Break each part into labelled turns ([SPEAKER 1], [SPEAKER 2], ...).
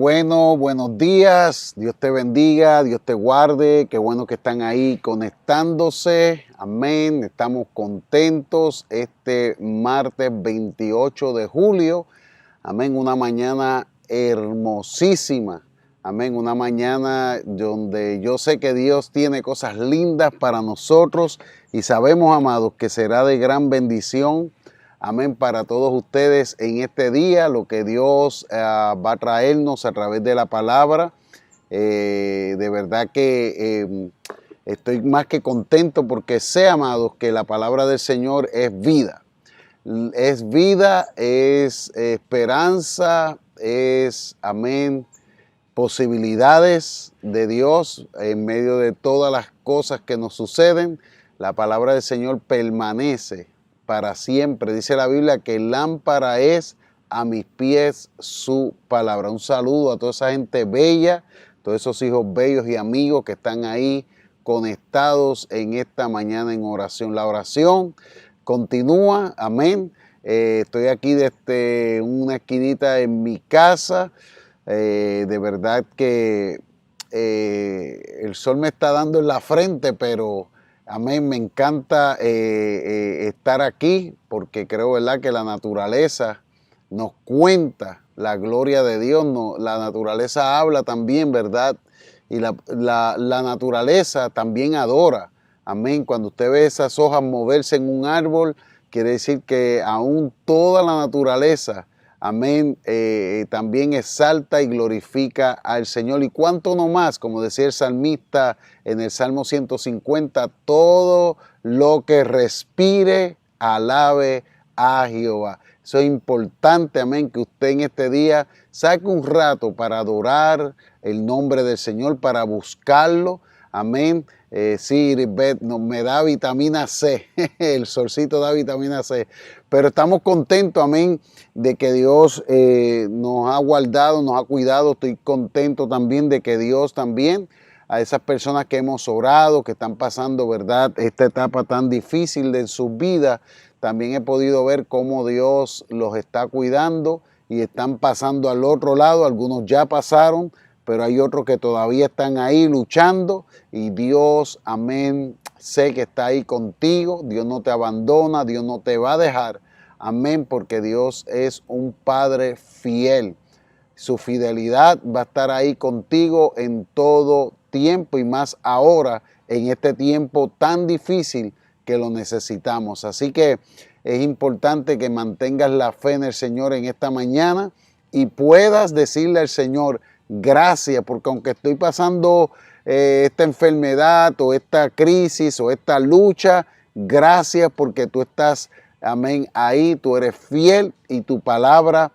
[SPEAKER 1] bueno, buenos días, Dios te bendiga, Dios te guarde, qué bueno que están ahí conectándose, amén, estamos contentos este martes 28 de julio, amén, una mañana hermosísima, amén, una mañana donde yo sé que Dios tiene cosas lindas para nosotros y sabemos, amados, que será de gran bendición. Amén para todos ustedes en este día, lo que Dios va a traernos a través de la palabra. De verdad que estoy más que contento porque sé, amados, que la palabra del Señor es vida. Es vida, es esperanza, es, amén, posibilidades de Dios en medio de todas las cosas que nos suceden. La palabra del Señor permanece para siempre. Dice la Biblia que lámpara es a mis pies su palabra. Un saludo a toda esa gente bella, todos esos hijos bellos y amigos que están ahí conectados en esta mañana en oración. La oración continúa, amén. Estoy aquí desde una esquinita en mi casa. De verdad que el sol me está dando en la frente, pero amén, me encanta estar aquí porque creo, ¿verdad?, que la naturaleza nos cuenta la gloria de Dios, la naturaleza habla también, ¿verdad? Y la naturaleza también adora, amén. Cuando usted ve esas hojas moverse en un árbol, quiere decir que aún toda la naturaleza, amén, también exalta y glorifica al Señor. Y cuánto no más, como decía el salmista en el Salmo 150, todo lo que respire, alabe a Jehová. Eso es importante, amén, que usted en este día saque un rato para adorar el nombre del Señor, para buscarlo, amén. Sí, me da vitamina C, el solcito da vitamina C, pero estamos contentos, amén, de que Dios nos ha guardado, nos ha cuidado. Estoy contento también de que Dios también, a esas personas que hemos orado, que están pasando, ¿verdad?, esta etapa tan difícil de sus vidas, también he podido ver cómo Dios los está cuidando y están pasando al otro lado. Algunos ya pasaron, pero hay otros que todavía están ahí luchando y Dios, amén, sé que está ahí contigo. Dios no te abandona, Dios no te va a dejar, amén, porque Dios es un Padre fiel. Su fidelidad va a estar ahí contigo en todo tiempo y más ahora en este tiempo tan difícil que lo necesitamos. Así que es importante que mantengas la fe en el Señor en esta mañana y puedas decirle al Señor gracias, porque aunque estoy pasando esta enfermedad o esta crisis o esta lucha, gracias porque tú estás, amén, ahí, tú eres fiel y tu palabra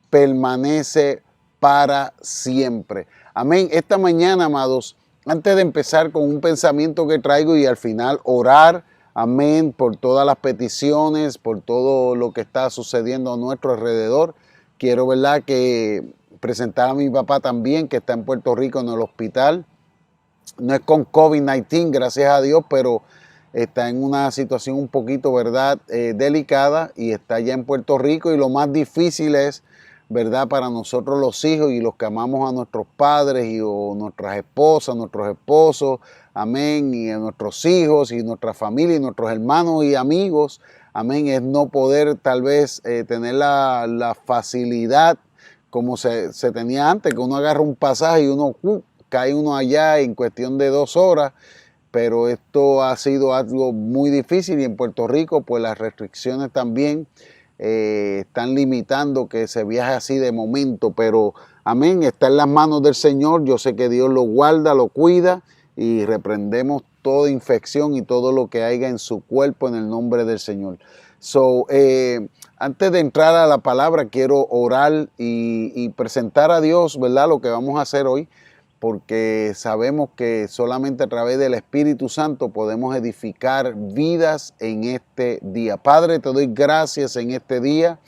[SPEAKER 1] permanece para siempre. Amén. Esta mañana, amados, antes de empezar con un pensamiento que traigo y al final orar, amén, por todas las peticiones, por todo lo que está sucediendo a nuestro alrededor, quiero, ¿verdad?, que presentar a mi papá también, que está en Puerto Rico en el hospital. No es con COVID-19, gracias a Dios, pero está en una situación un poquito, ¿verdad?, delicada y está allá en Puerto Rico. Y lo más difícil es, ¿verdad?, para nosotros los hijos y los que amamos a nuestros padres y o nuestras esposas, nuestros esposos, amén, y a nuestros hijos y nuestra familia y nuestros hermanos y amigos, amén, es no poder tal vez tener la facilidad como se tenía antes, que uno agarra un pasaje y uno cae uno allá en cuestión de 2 horas. Pero esto ha sido algo muy difícil y en Puerto Rico pues las restricciones también están limitando que se viaje así de momento, pero amén, está en las manos del Señor. Yo sé que Dios lo guarda, lo cuida y reprendemos toda infección y todo lo que haya en su cuerpo en el nombre del Señor. Antes de entrar a la palabra quiero orar y presentar a Dios, ¿verdad?, lo que vamos a hacer hoy, porque sabemos que solamente a través del Espíritu Santo podemos edificar vidas en este día. Padre, te doy gracias en este día.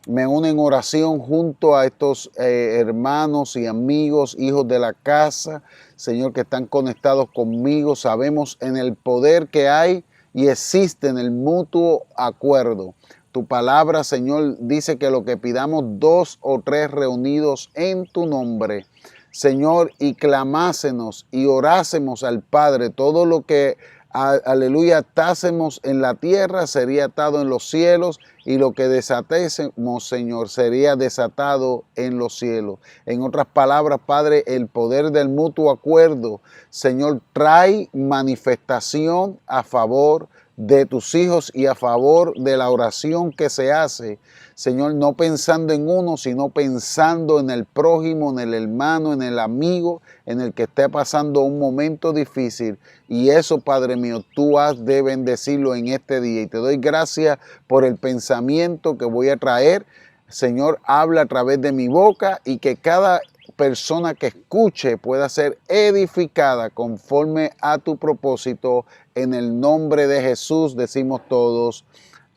[SPEAKER 1] Me uno en oración junto a estos hermanos y amigos, hijos de la casa, Señor, que están conectados conmigo. Sabemos en el poder que hay y existe en el mutuo acuerdo. Tu palabra, Señor, dice que lo que pidamos 2 o 3 reunidos en tu nombre, Señor, y clamásemos y orásemos al Padre, todo lo que, aleluya, atásemos en la tierra sería atado en los cielos, y lo que desatésemos, Señor, sería desatado en los cielos. En otras palabras, Padre, el poder del mutuo acuerdo, Señor, trae manifestación a favor de tus hijos y a favor de la oración que se hace, Señor, no pensando en uno, sino pensando en el prójimo, en el hermano, en el amigo, en el que esté pasando un momento difícil. Y eso, Padre mío, tú has de bendecirlo en este día. Y te doy gracias por el pensamiento que voy a traer. Señor, habla a través de mi boca, y que cada persona que escuche pueda ser edificada conforme a tu propósito. En el nombre de Jesús decimos todos,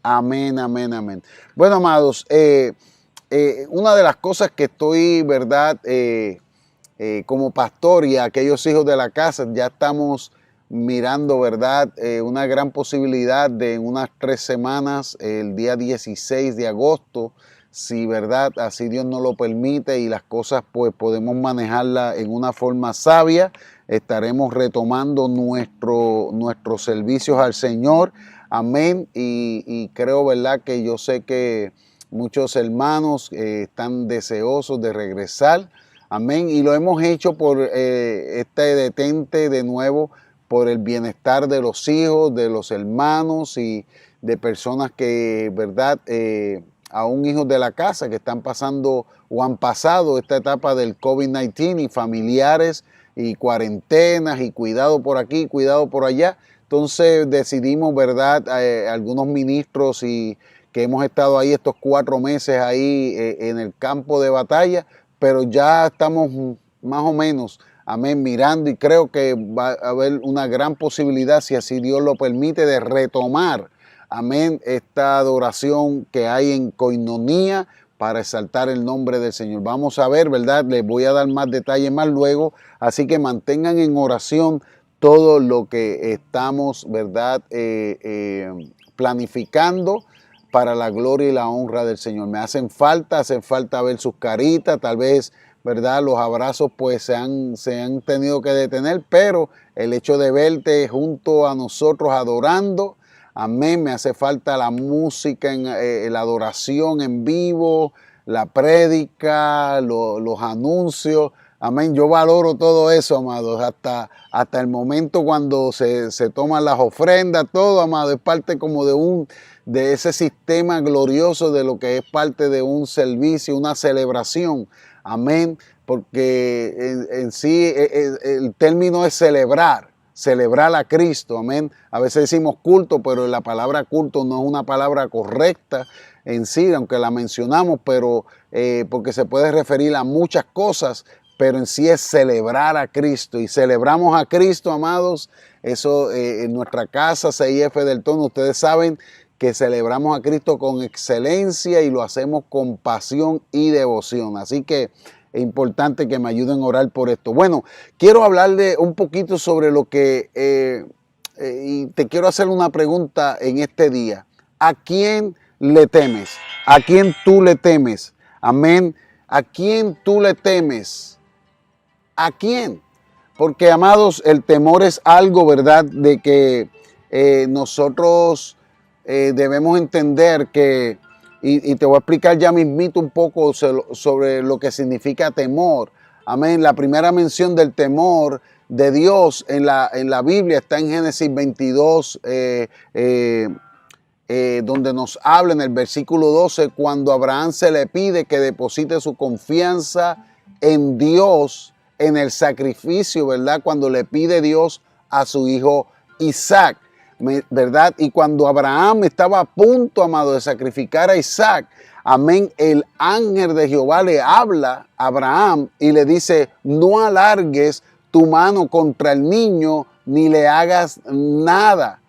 [SPEAKER 1] amén, amén, amén. Bueno, amados, una de las cosas que estoy, ¿verdad? Como pastor y aquellos hijos de la casa, ya estamos mirando, ¿verdad? Una gran posibilidad de unas 3 semanas, el día 16 de agosto, si, ¿verdad? Así Dios nos lo permite y las cosas pues podemos manejarlas en una forma sabia, estaremos retomando nuestros servicios al Señor. Amén. Y creo, ¿verdad? Que yo sé que muchos hermanos están deseosos de regresar. Amén. Y lo hemos hecho por este detente de nuevo, por el bienestar de los hijos, de los hermanos y de personas que, ¿verdad? Aún hijos de la casa que están pasando o han pasado esta etapa del COVID-19, y familiares y cuarentenas y cuidado por aquí, cuidado por allá. Entonces decidimos, ¿verdad? Algunos ministros y que hemos estado ahí estos 4 meses ahí en el campo de batalla, pero ya estamos más o menos, amén, mirando, y creo que va a haber una gran posibilidad, si así Dios lo permite, de retomar, amén, esta adoración que hay en Koinonía para exaltar el nombre del Señor. Vamos a ver, ¿verdad? Les voy a dar más detalles más luego, así que mantengan en oración todo lo que estamos, ¿verdad? Planificando para la gloria y la honra del Señor. Me hacen falta ver sus caritas, tal vez, ¿verdad? Los abrazos pues se han tenido que detener, pero el hecho de verte junto a nosotros adorando, amén, me hace falta la música, la adoración en vivo, la prédica, los anuncios. Amén, yo valoro todo eso, amados, hasta el momento cuando se toman las ofrendas, todo, amado, es parte como de ese sistema glorioso de lo que es parte de un servicio, una celebración, amén, porque en sí el término es celebrar a Cristo, amén. A veces decimos culto, pero la palabra culto no es una palabra correcta en sí, aunque la mencionamos, pero porque se puede referir a muchas cosas, pero en sí es celebrar a Cristo, y celebramos a Cristo, amados. Eso en nuestra casa, CIF del Tono, ustedes saben que celebramos a Cristo con excelencia y lo hacemos con pasión y devoción. Así que es importante que me ayuden a orar por esto. Bueno, quiero hablarle un poquito sobre lo que, y te quiero hacer una pregunta en este día. ¿A quién le temes? ¿A quién tú le temes? Amén. ¿A quién tú le temes? ¿A quién? Porque, amados, el temor es algo, ¿verdad? De que nosotros debemos entender que, y te voy a explicar ya mismito un poco sobre lo que significa temor. Amén. La primera mención del temor de Dios en la Biblia está en Génesis 22, donde nos habla en el versículo 12, cuando a Abraham se le pide que deposite su confianza en Dios, en el sacrificio, ¿verdad? Cuando le pide Dios a su hijo Isaac, ¿verdad? Y cuando Abraham estaba a punto, amado, de sacrificar a Isaac, amén, el ángel de Jehová le habla a Abraham y le dice: no alargues tu mano contra el niño, ni le hagas nada.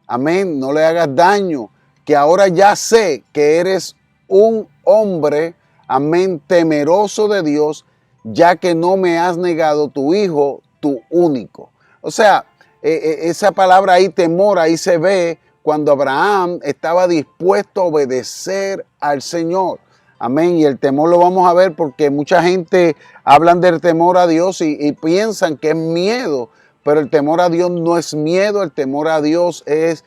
[SPEAKER 1] Amén, no le hagas daño, que ahora ya sé que eres un hombre, amén, temeroso de Dios, ya que no me has negado tu hijo, tu único. O sea, esa palabra ahí, temor, ahí se ve cuando Abraham estaba dispuesto a obedecer al Señor. Amén. Y el temor lo vamos a ver porque mucha gente hablan del temor a Dios y piensan que es miedo, pero el temor a Dios no es miedo, el temor a Dios es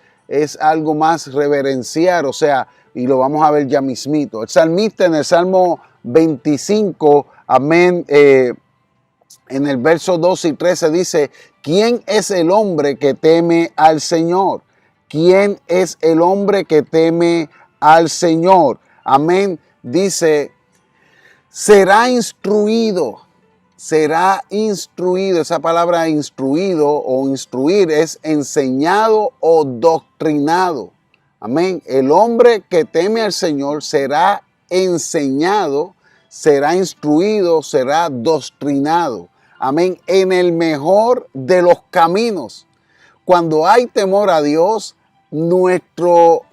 [SPEAKER 1] algo más reverenciar, o sea, y lo vamos a ver ya mismito. El salmista en el Salmo 25, amén, en el verso 12 y 13 dice, ¿quién es el hombre que teme al Señor? ¿Quién es el hombre que teme al Señor? Amén. Dice, será instruido. Esa palabra instruido o instruir es enseñado o doctrinado. Amén. El hombre que teme al Señor será enseñado, será instruido, será doctrinado. Amén. En el mejor de los caminos. Cuando hay temor a Dios, nuestro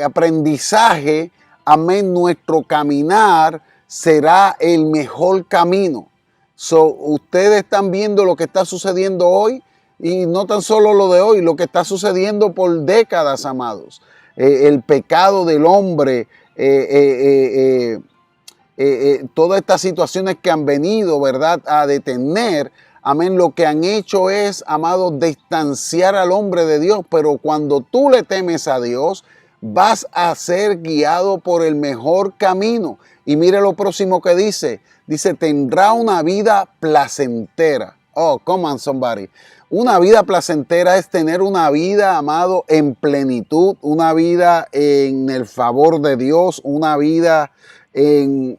[SPEAKER 1] aprendizaje, amén, nuestro caminar será el mejor camino. Ustedes están viendo lo que está sucediendo hoy y no tan solo lo de hoy, lo que está sucediendo por décadas, amados. El pecado del hombre, todas estas situaciones que han venido, ¿verdad?, a detener. Amén, lo que han hecho es, amados, distanciar al hombre de Dios, pero cuando tú le temes a Dios, vas a ser guiado por el mejor camino. Y mire lo próximo que dice, tendrá una vida placentera. Oh, come on somebody. Una vida placentera es tener una vida, amado, en plenitud, una vida en el favor de Dios, una vida en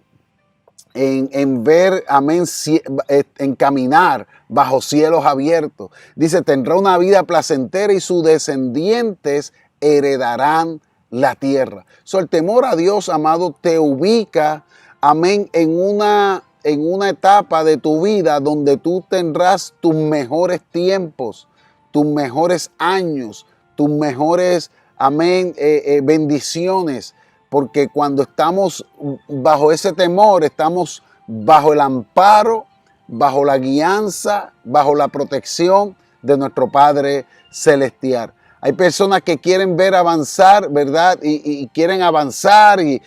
[SPEAKER 1] ver, amén, en caminar bajo cielos abiertos. Dice, tendrá una vida placentera y sus descendientes heredarán la tierra. El temor a Dios, amado, te ubica, amén, en una etapa de tu vida donde tú tendrás tus mejores tiempos, tus mejores años, tus mejores, amén, bendiciones. Porque cuando estamos bajo ese temor, estamos bajo el amparo, bajo la guianza, bajo la protección de nuestro Padre Celestial. Hay personas que quieren ver avanzar, ¿verdad? Y quieren avanzar y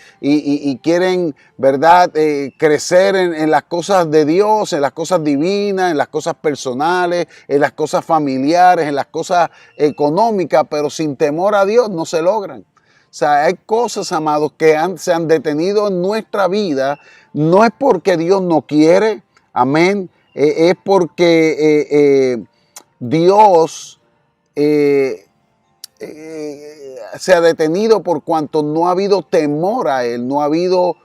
[SPEAKER 1] quieren, ¿verdad?, crecer en las cosas de Dios, en las cosas divinas, en las cosas personales, en las cosas familiares, en las cosas económicas, pero sin temor a Dios no se logran. O sea, hay cosas, amados, que se han detenido en nuestra vida. No es porque Dios no quiere, amén, es porque Dios se ha detenido por cuanto no ha habido temor a Él, no ha habido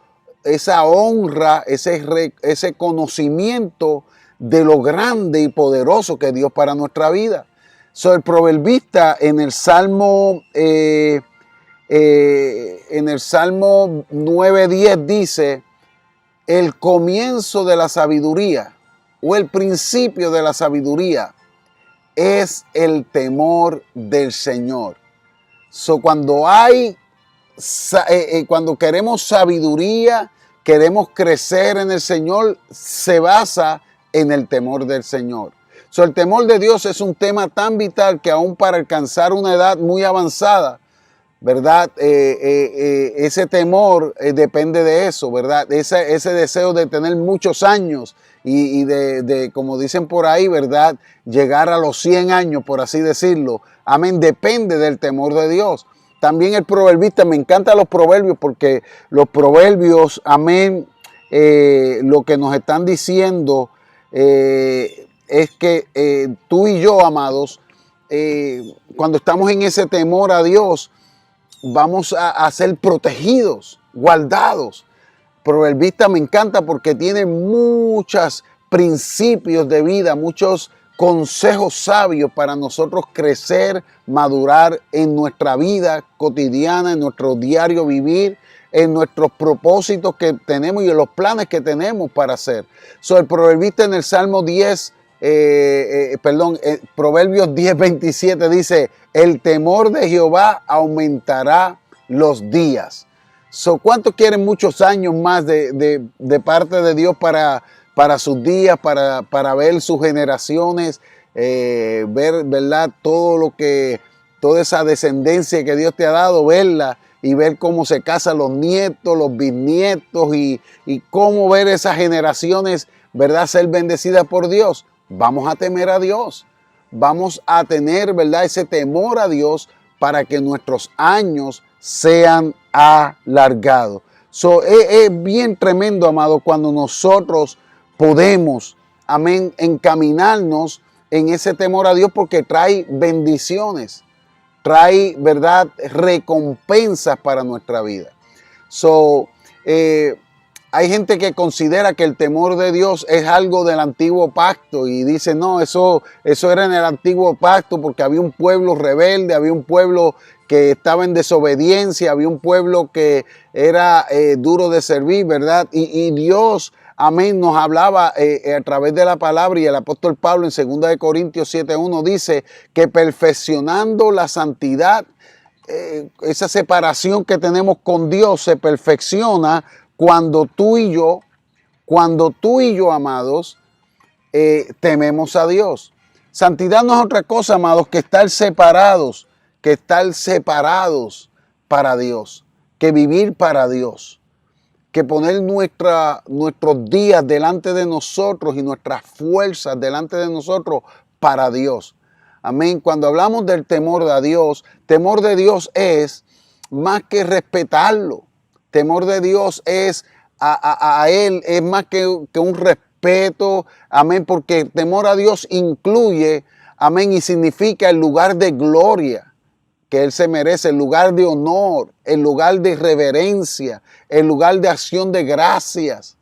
[SPEAKER 1] esa honra, ese conocimiento de lo grande y poderoso que es Dios para nuestra vida. El proverbista en el Salmo 9:10 dice, el comienzo de la sabiduría o el principio de la sabiduría es el temor del Señor. Cuando queremos sabiduría, queremos crecer en el Señor, se basa en el temor del Señor. El temor de Dios es un tema tan vital que aún para alcanzar una edad muy avanzada, ¿verdad? Ese temor depende de eso, ¿verdad? Ese deseo de tener muchos años y de, como dicen por ahí, ¿verdad?, llegar a los 100 años, por así decirlo. Amén, depende del temor de Dios. También el proverbista, me encantan los proverbios porque los proverbios, amén, lo que nos están diciendo es que tú y yo, amados, cuando estamos en ese temor a Dios, vamos a ser protegidos, guardados. Proverbista me encanta porque tiene muchos principios de vida, muchos consejos sabios para nosotros crecer, madurar en nuestra vida cotidiana, en nuestro diario vivir, en nuestros propósitos que tenemos y en los planes que tenemos para hacer. El proverbista en el Salmo 10, Proverbios 10:27 dice, el temor de Jehová aumentará los días. ¿Cuántos quieren muchos años más de parte de Dios para sus días, para ver sus generaciones ver, ¿verdad? Toda esa descendencia que Dios te ha dado, verla y ver cómo se casan los nietos, los bisnietos y cómo ver esas generaciones, ¿verdad? Ser bendecidas por Dios. Vamos a temer a Dios. Vamos a tener, ¿verdad? Ese temor a Dios para que nuestros años sean alargados. Es bien tremendo, amado, cuando nosotros podemos, amén, encaminarnos en ese temor a Dios porque trae bendiciones, trae, ¿verdad?, recompensas para nuestra vida. Hay gente que considera que el temor de Dios es algo del antiguo pacto y dice, no, eso era en el antiguo pacto porque había un pueblo rebelde, había un pueblo que estaba en desobediencia, había un pueblo que era duro de servir, ¿verdad? Y Dios, amén, nos hablaba a través de la palabra, y el apóstol Pablo en 2 Corintios 7:1 dice que perfeccionando la santidad, esa separación que tenemos con Dios se perfecciona cuando tú y yo, amados, tememos a Dios. Santidad no es otra cosa, amados, que estar separados para Dios, que vivir para Dios, que poner nuestros días delante de nosotros y nuestras fuerzas delante de nosotros para Dios. Amén. Cuando hablamos del temor de Dios es más que respetarlo. Temor de Dios es a Él, es más que un respeto, amén, porque temor a Dios incluye, amén, y significa el lugar de gloria que Él se merece, el lugar de honor, el lugar de reverencia, el lugar de acción de gracias,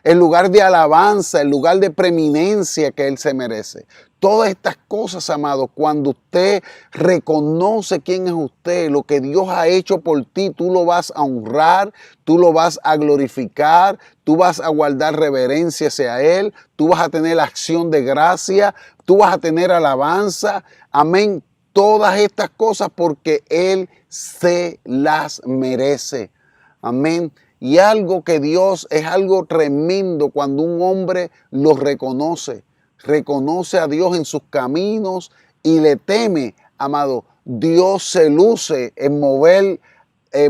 [SPEAKER 1] el lugar de alabanza, el lugar de preeminencia que Él se merece. Todas estas cosas, amados, cuando usted reconoce quién es usted, lo que Dios ha hecho por ti, tú lo vas a honrar, tú lo vas a glorificar, tú vas a guardar reverencia hacia Él, tú vas a tener acción de gracia, tú vas a tener alabanza, amén. Todas estas cosas porque Él se las merece, amén. Y algo que Dios es algo tremendo cuando un hombre lo reconoce a Dios en sus caminos y le teme, amado. Dios se luce en mover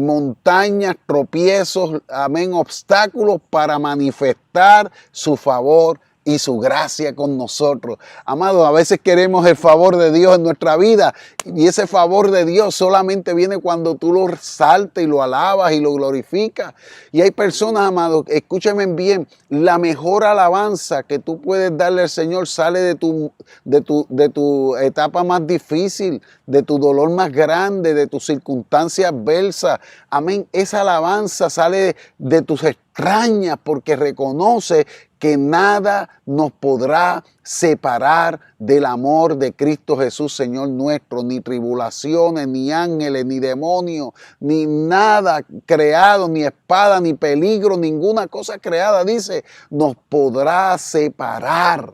[SPEAKER 1] montañas, tropiezos, amén, obstáculos para manifestar su favor y su gracia con nosotros. Amados, a veces queremos el favor de Dios en nuestra vida y ese favor de Dios solamente viene cuando tú lo exaltas y lo alabas y lo glorificas. Y hay personas, amados, escúchenme bien, la mejor alabanza que tú puedes darle al Señor sale de tu etapa más difícil, de tu dolor más grande, de tus circunstancias adversas. Amén. Esa alabanza sale de tus extrañas porque reconoce que nada nos podrá separar del amor de Cristo Jesús, Señor nuestro, ni tribulaciones, ni ángeles, ni demonios, ni nada creado, ni espada, ni peligro, ninguna cosa creada, dice, nos podrá separar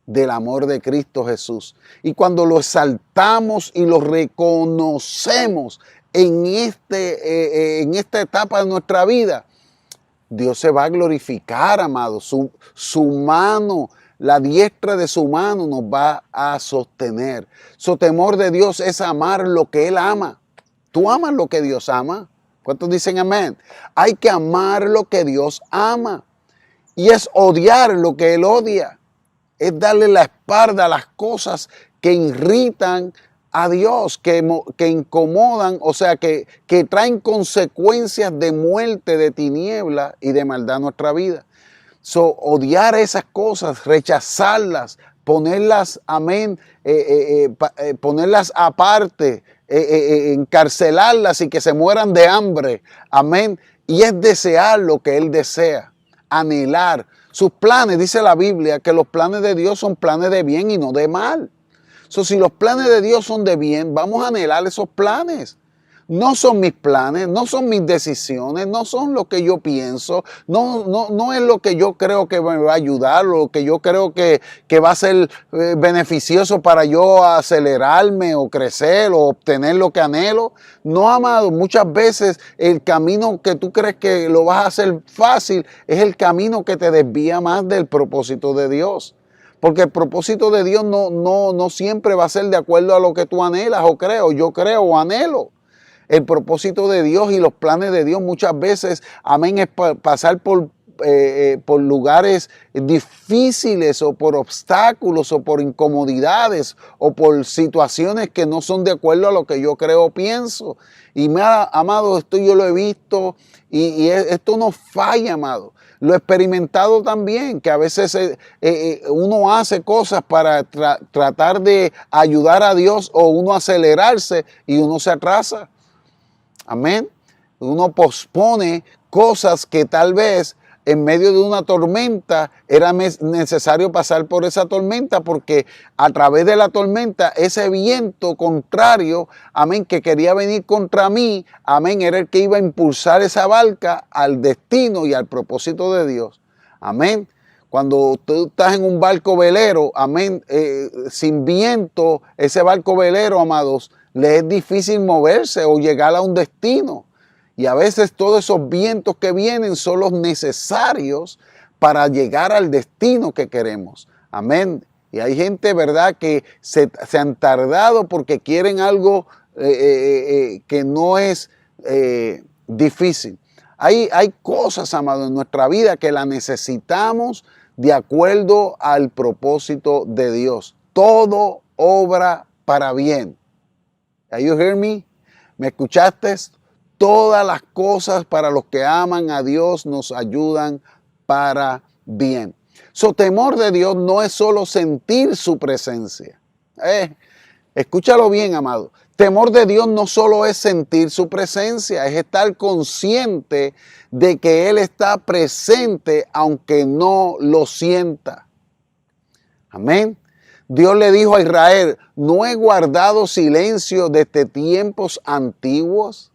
[SPEAKER 1] del amor de Cristo Jesús. Y cuando lo exaltamos y lo reconocemos en esta etapa de nuestra vida, Dios se va a glorificar, amado. Su mano, la diestra de su mano nos va a sostener. Su temor de Dios es amar lo que Él ama. ¿Tú amas lo que Dios ama? ¿Cuántos dicen amén? Hay que amar lo que Dios ama. Y es odiar lo que Él odia. Es darle la espalda a las cosas que irritan a Dios, que incomodan, o sea, que traen consecuencias de muerte, de tiniebla y de maldad a nuestra vida. Odiar esas cosas, rechazarlas, ponerlas, amén, ponerlas aparte, encarcelarlas y que se mueran de hambre, amén. Y es desear lo que Él desea, anhelar. Sus planes, dice la Biblia, que los planes de Dios son planes de bien y no de mal. Si los planes de Dios son de bien, vamos a anhelar esos planes. No son mis planes, no son mis decisiones, no son lo que yo pienso, no es lo que yo creo que me va a ayudar, lo que yo creo que va a ser beneficioso para yo acelerarme o crecer o obtener lo que anhelo. No, amado, muchas veces el camino que tú crees que lo vas a hacer fácil es el camino que te desvía más del propósito de Dios. Porque el propósito de Dios no siempre va a ser de acuerdo a lo que tú anhelas o creo. Yo creo o anhelo. El propósito de Dios y los planes de Dios muchas veces, amén, es pasar por lugares difíciles o por obstáculos o por incomodidades o por situaciones que no son de acuerdo a lo que yo creo o pienso. Y amado, esto yo lo he visto y esto no falla, amado. Lo he experimentado también, que a veces uno hace cosas para tratar de ayudar a Dios o uno acelerarse y uno se atrasa. Amén. Uno pospone cosas que tal vez en medio de una tormenta era necesario pasar por esa tormenta, porque a través de la tormenta ese viento contrario, amén, que quería venir contra mí, amén, era el que iba a impulsar esa barca al destino y al propósito de Dios. Amén. Cuando tú estás en un barco velero, amén, sin viento, ese barco velero, amados, le es difícil moverse o llegar a un destino. Y a veces todos esos vientos que vienen son los necesarios para llegar al destino que queremos. Amén. Y hay gente, ¿verdad?, que se han tardado porque quieren algo que no es difícil. Hay cosas, amados, en nuestra vida que las necesitamos de acuerdo al propósito de Dios. Todo obra para bien. Are you hear me? ¿Me escuchaste? Todas las cosas para los que aman a Dios nos ayudan para bien. Su temor de Dios no es solo sentir su presencia. Escúchalo bien, amado. Temor de Dios no solo es sentir su presencia, es estar consciente de que Él está presente aunque no lo sienta. Amén. Dios le dijo a Israel, ¿no he guardado silencio desde tiempos antiguos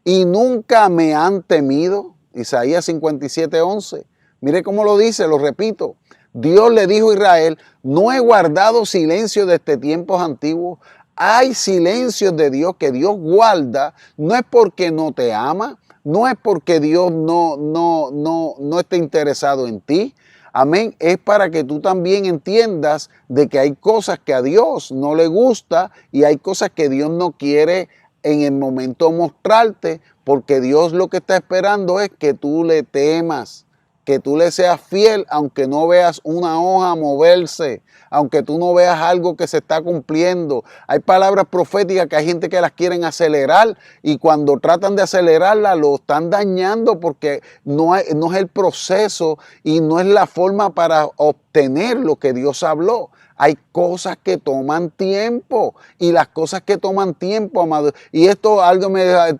[SPEAKER 1] y nunca me han temido? Isaías 57:11. Mire cómo lo dice, lo repito. Dios le dijo a Israel, no he guardado silencio desde tiempos antiguos. Hay silencios de Dios que Dios guarda, no es porque no te ama, no es porque Dios no esté interesado en ti. Amén, es para que tú también entiendas de que hay cosas que a Dios no le gusta y hay cosas que Dios no quiere en el momento mostrarte, porque Dios lo que está esperando es que tú le temas, que tú le seas fiel, aunque no veas una hoja moverse, aunque tú no veas algo que se está cumpliendo. Hay palabras proféticas que hay gente que las quieren acelerar y cuando tratan de acelerarlas lo están dañando porque no es el proceso y no es la forma para obtener lo que Dios habló. Hay cosas que toman tiempo y las cosas que toman tiempo, amado. Y esto algo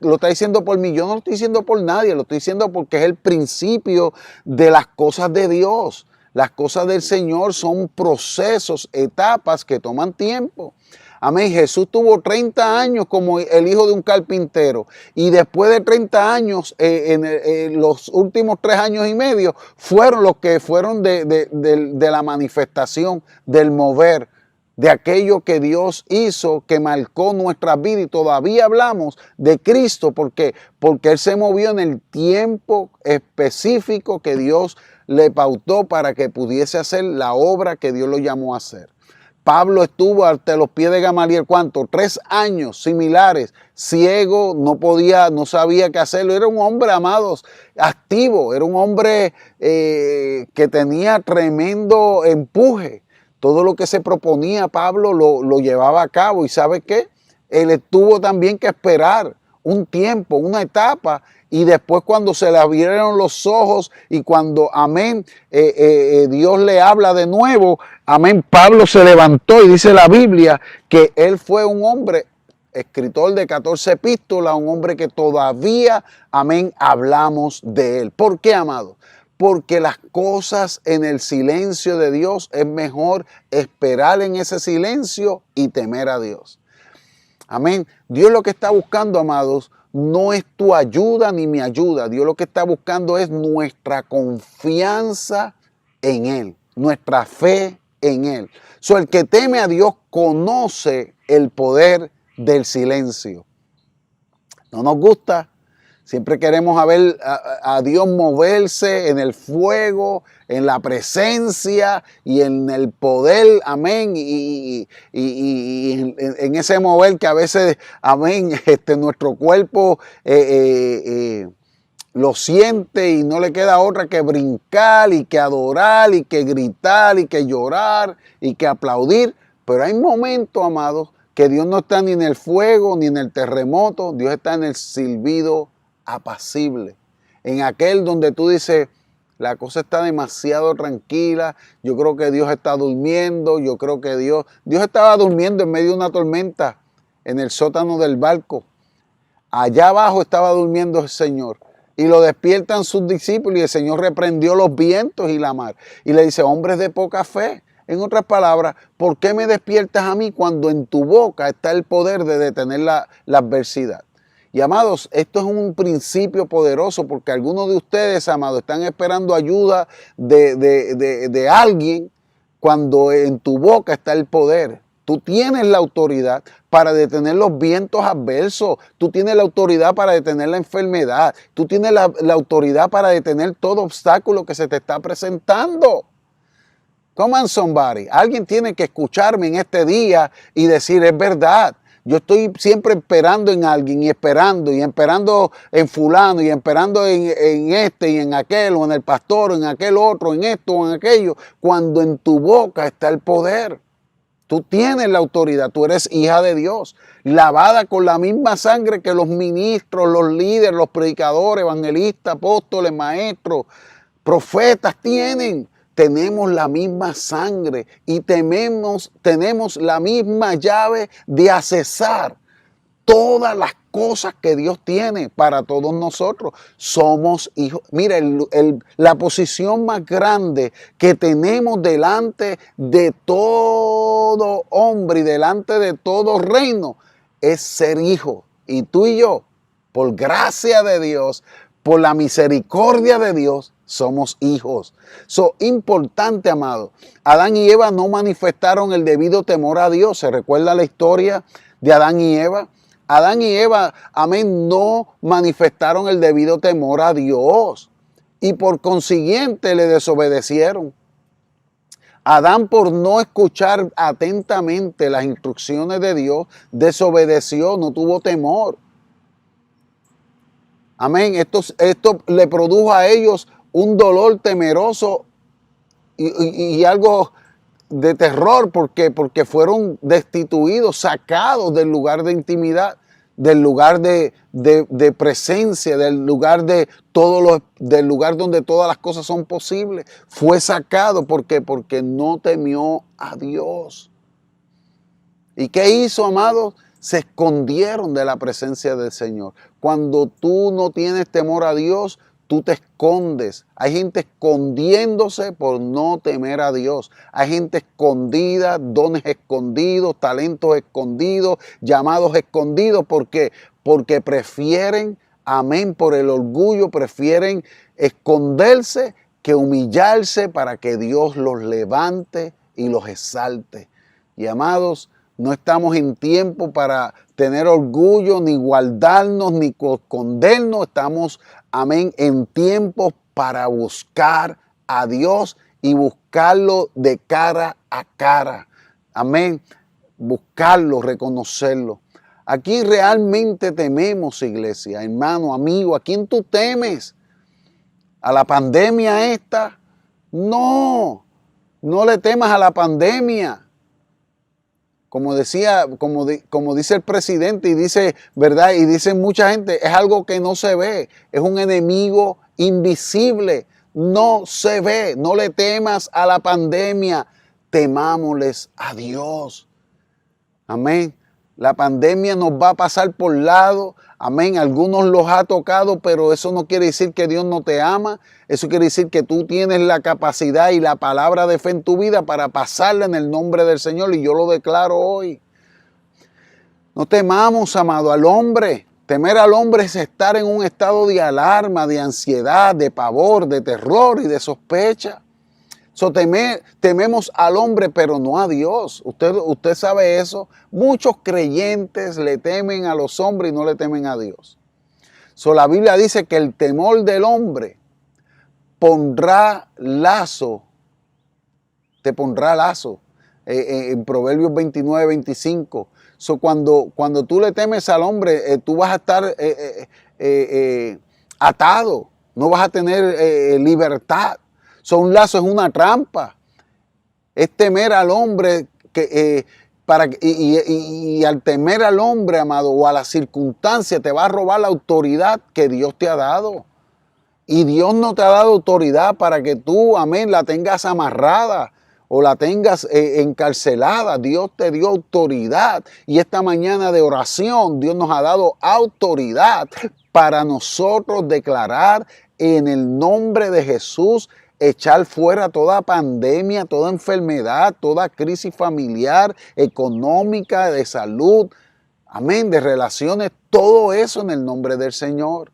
[SPEAKER 1] lo está diciendo por mí. Yo no lo estoy diciendo por nadie, lo estoy diciendo porque es el principio de las cosas de Dios. Las cosas del Señor son procesos, etapas que toman tiempo. Amén. Jesús tuvo 30 años como el hijo de un carpintero y después de 30 años, los últimos 3 años y medio fueron los que fueron de la manifestación, del mover, de aquello que Dios hizo, que marcó nuestra vida y todavía hablamos de Cristo porque Él se movió en el tiempo específico que Dios le pautó para que pudiese hacer la obra que Dios lo llamó a hacer. Pablo estuvo ante los pies de Gamaliel, ¿cuánto? 3 años similares, ciego, no sabía qué hacerlo. Era un hombre, amados, activo, era un hombre que tenía tremendo empuje. Todo lo que se proponía Pablo lo llevaba a cabo. ¿Y sabe qué? Él tuvo también que esperar un tiempo, una etapa, y después cuando se le abrieron los ojos y cuando, amén, Dios le habla de nuevo, amén, Pablo se levantó y dice la Biblia que él fue un hombre, escritor de 14 epístolas, un hombre que todavía, amén, hablamos de él. ¿Por qué, amado? Porque las cosas en el silencio de Dios es mejor esperar en ese silencio y temer a Dios. Amén. Dios lo que está buscando, amados, no es tu ayuda ni mi ayuda. Dios lo que está buscando es nuestra confianza en Él, nuestra fe en Él. El que teme a Dios conoce el poder del silencio. No nos gusta, Siempre queremos ver a Dios moverse en el fuego, en la presencia y en el poder, amén, y en ese mover que a veces, amén, nuestro cuerpo lo siente y no le queda otra que brincar y que adorar y que gritar y que llorar y que aplaudir. Pero hay momentos, amados, que Dios no está ni en el fuego ni en el terremoto, Dios está en el silbido apacible, en aquel donde tú dices, la cosa está demasiado tranquila, yo creo que Dios está durmiendo, yo creo que Dios estaba durmiendo en medio de una tormenta en el sótano del barco. Allá abajo estaba durmiendo el Señor y lo despiertan sus discípulos y el Señor reprendió los vientos y la mar y le dice, hombres de poca fe. En otras palabras, ¿por qué me despiertas a mí cuando en tu boca está el poder de detener la adversidad? Y amados, esto es un principio poderoso porque algunos de ustedes, amados, están esperando ayuda de alguien cuando en tu boca está el poder. Tú tienes la autoridad para detener los vientos adversos. Tú tienes la autoridad para detener la enfermedad. Tú tienes la autoridad para detener todo obstáculo que se te está presentando. Come on, somebody. Alguien tiene que escucharme en este día y decir, es verdad. Yo estoy siempre esperando en alguien y esperando en fulano y esperando en este y en aquel o en el pastor o en aquel otro, en esto o en aquello, cuando en tu boca está el poder. Tú tienes la autoridad, tú eres hija de Dios, lavada con la misma sangre que los ministros, los líderes, los predicadores, evangelistas, apóstoles, maestros, profetas tienen. Tenemos la misma sangre y tenemos la misma llave de accesar todas las cosas que Dios tiene para todos nosotros. Somos hijos. Mira, la posición más grande que tenemos delante de todo hombre y delante de todo reino es ser hijo. Y tú y yo, por gracia de Dios, por la misericordia de Dios, somos hijos. Importante, amado. Adán y Eva no manifestaron el debido temor a Dios. ¿Se recuerda la historia de Adán y Eva? Adán y Eva, amén, no manifestaron el debido temor a Dios. Y por consiguiente le desobedecieron. Adán, por no escuchar atentamente las instrucciones de Dios, desobedeció, no tuvo temor. Amén. Esto le produjo a ellos un dolor temeroso y algo de terror porque fueron destituidos, sacados del lugar de intimidad, del lugar de presencia, del lugar del lugar donde todas las cosas son posibles. Fue sacado porque no temió a Dios. ¿Y qué hizo, amados? Se escondieron de la presencia del Señor. Cuando tú no tienes temor a Dios, tú te escondes. Hay gente escondiéndose por no temer a Dios. Hay gente escondida, dones escondidos, talentos escondidos, llamados escondidos. ¿Por qué? Porque prefieren, amén, por el orgullo, prefieren esconderse que humillarse para que Dios los levante y los exalte. Y amados, no estamos en tiempo para tener orgullo, ni guardarnos, ni escondernos. Estamos, amén, en tiempo para buscar a Dios y buscarlo de cara a cara. Amén. Buscarlo, reconocerlo. Aquí realmente tememos, iglesia, hermano, amigo. ¿A quién tú temes? ¿A la pandemia esta? No, no le temas a la pandemia. Como decía, como dice el presidente y dice, ¿verdad? Y dice mucha gente, es algo que no se ve, es un enemigo invisible, no se ve, no le temas a la pandemia, temámosles a Dios. Amén. La pandemia nos va a pasar por lado. Amén. Algunos los ha tocado, pero eso no quiere decir que Dios no te ama. Eso quiere decir que tú tienes la capacidad y la palabra de fe en tu vida para pasarla en el nombre del Señor. Y yo lo declaro hoy. No temamos, amado, al hombre. Temer al hombre es estar en un estado de alarma, de ansiedad, de pavor, de terror y de sospecha. Tememos al hombre, pero no a Dios. Usted sabe eso. Muchos creyentes le temen a los hombres y no le temen a Dios. La Biblia dice que el temor del hombre pondrá lazo, te pondrá lazo. En Proverbios 29, 25. Cuando tú le temes al hombre, tú vas a estar atado, no vas a tener libertad. Un lazo es una trampa. Es temer al hombre y al temer al hombre, amado, o a la circunstancia, te va a robar la autoridad que Dios te ha dado. Y Dios no te ha dado autoridad para que tú, amén, la tengas amarrada o la tengas encarcelada. Dios te dio autoridad. Y esta mañana de oración, Dios nos ha dado autoridad para nosotros declarar en el nombre de Jesús, echar fuera toda pandemia, toda enfermedad, toda crisis familiar, económica, de salud, amén, de relaciones, todo eso en el nombre del Señor.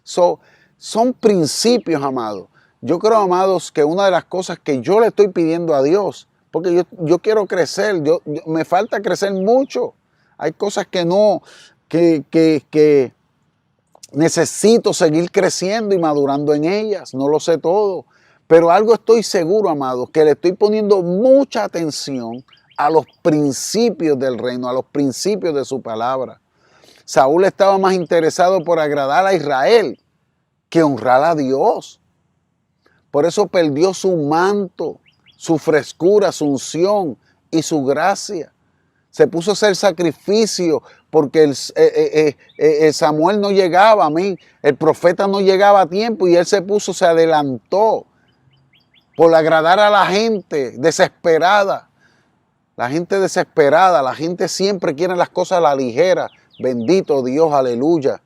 [SPEAKER 1] Son principios, amados. Yo creo, amados, que una de las cosas que yo le estoy pidiendo a Dios, porque yo quiero crecer, me falta crecer mucho. Hay cosas que no, que necesito seguir creciendo y madurando en ellas. No lo sé todo. Pero algo estoy seguro, amados, que le estoy poniendo mucha atención a los principios del reino, a los principios de su palabra. Saúl estaba más interesado por agradar a Israel que honrar a Dios. Por eso perdió su manto, su frescura, su unción y su gracia. Se puso a hacer sacrificio porque el Samuel no llegaba, el profeta no llegaba a tiempo y él se adelantó por agradar a la gente desesperada. La gente desesperada, la gente siempre quiere las cosas a la ligera. Bendito Dios, aleluya.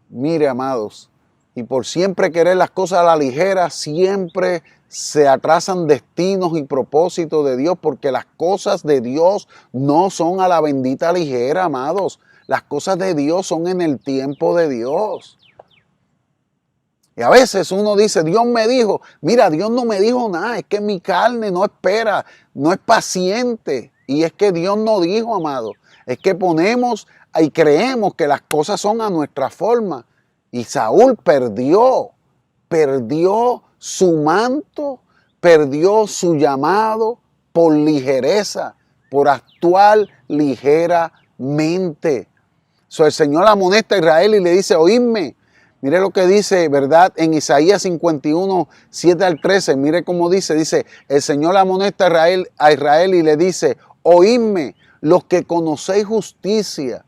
[SPEAKER 1] Mire, amados, y por siempre querer las cosas a la ligera, siempre se atrasan destinos y propósitos de Dios, porque las cosas de Dios no son a la bendita ligera, amados. Las cosas de Dios son en el tiempo de Dios. Y a veces uno dice, Dios me dijo, mira, Dios no me dijo nada, es que mi carne no espera, no es paciente. Y es que Dios no dijo, amado, es que ponemos y creemos que las cosas son a nuestra forma. Y Saúl perdió su manto, perdió su llamado por ligereza, por actuar ligeramente. El Señor amonesta a Israel y le dice, oídme. Mire lo que dice, ¿verdad? En Isaías 51, 7 al 13, mire cómo dice, el Señor amonesta a Israel y le dice, oídme, los que conocéis justicia,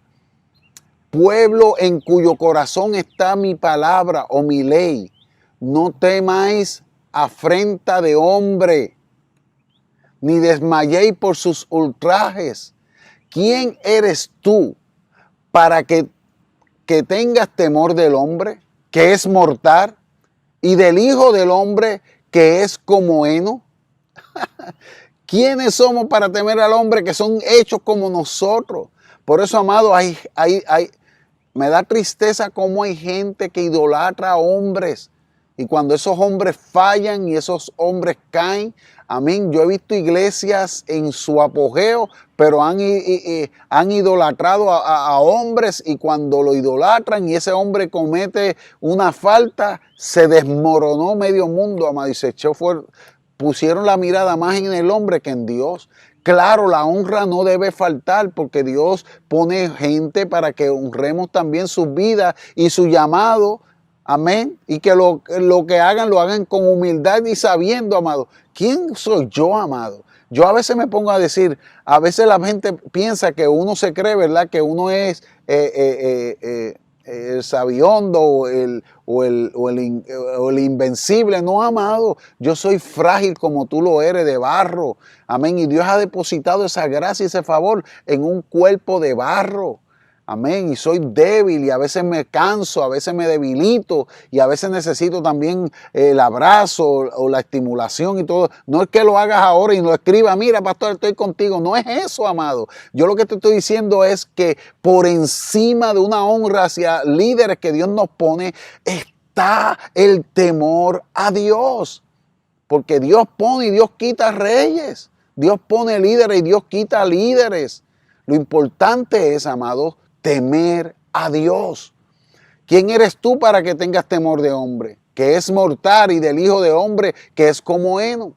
[SPEAKER 1] pueblo en cuyo corazón está mi palabra o mi ley, no temáis afrenta de hombre, ni desmayéis por sus ultrajes. ¿Quién eres tú para que tengas temor del hombre, que es mortal, y del Hijo del Hombre, que es como heno? ¿Quiénes somos para temer al hombre que son hechos como nosotros? Por eso, amado, me da tristeza cómo hay gente que idolatra a hombres. Y cuando esos hombres fallan y esos hombres caen, amén. Yo he visto iglesias en su apogeo, pero han idolatrado a hombres, y cuando lo idolatran y ese hombre comete una falta, se desmoronó medio mundo, amado, y pusieron la mirada más en el hombre que en Dios. Claro, la honra no debe faltar, porque Dios pone gente para que honremos también sus vidas y su llamado. Amén. Y que lo que hagan, lo hagan con humildad y sabiendo, amado. ¿Quién soy yo, amado? Yo a veces me pongo a decir, a veces la gente piensa que uno se cree, ¿verdad? Que uno es el sabiondo o el invencible. No, amado. Yo soy frágil como tú lo eres, de barro. Amén. Y Dios ha depositado esa gracia y ese favor en un cuerpo de barro. Amén. Y soy débil y a veces me canso, a veces me debilito y a veces necesito también el abrazo o la estimulación y todo. No es que lo hagas ahora y lo escribas, mira, pastor, estoy contigo. No es eso, amado. Yo lo que te estoy diciendo es que por encima de una honra hacia líderes que Dios nos pone, está el temor a Dios. Porque Dios pone y Dios quita reyes. Dios pone líderes y Dios quita líderes. Lo importante es, amado, temer a Dios. ¿Quién eres tú para que tengas temor de hombre? Que es mortal, y del hijo de hombre que es como heno.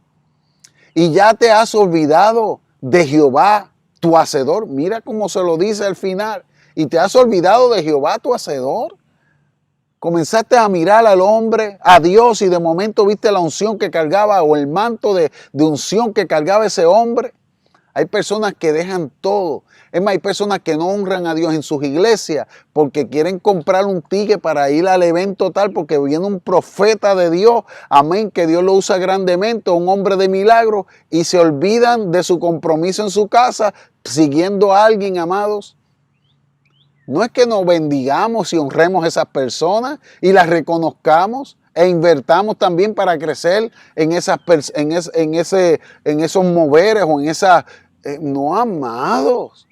[SPEAKER 1] Y ya te has olvidado de Jehová, tu hacedor. Mira cómo se lo dice al final. Y te has olvidado de Jehová, tu hacedor. Comenzaste a mirar al hombre, a Dios, y de momento viste la unción que cargaba, o el manto de unción que cargaba ese hombre. Hay personas que dejan todo. Es más, hay personas que no honran a Dios en sus iglesias porque quieren comprar un ticket para ir al evento tal, porque viene un profeta de Dios, amén, que Dios lo usa grandemente, un hombre de milagro, y se olvidan de su compromiso en su casa siguiendo a alguien, amados. No es que nos bendigamos y honremos a esas personas y las reconozcamos e invertamos también para crecer en esos moveres o en esas... no, amados.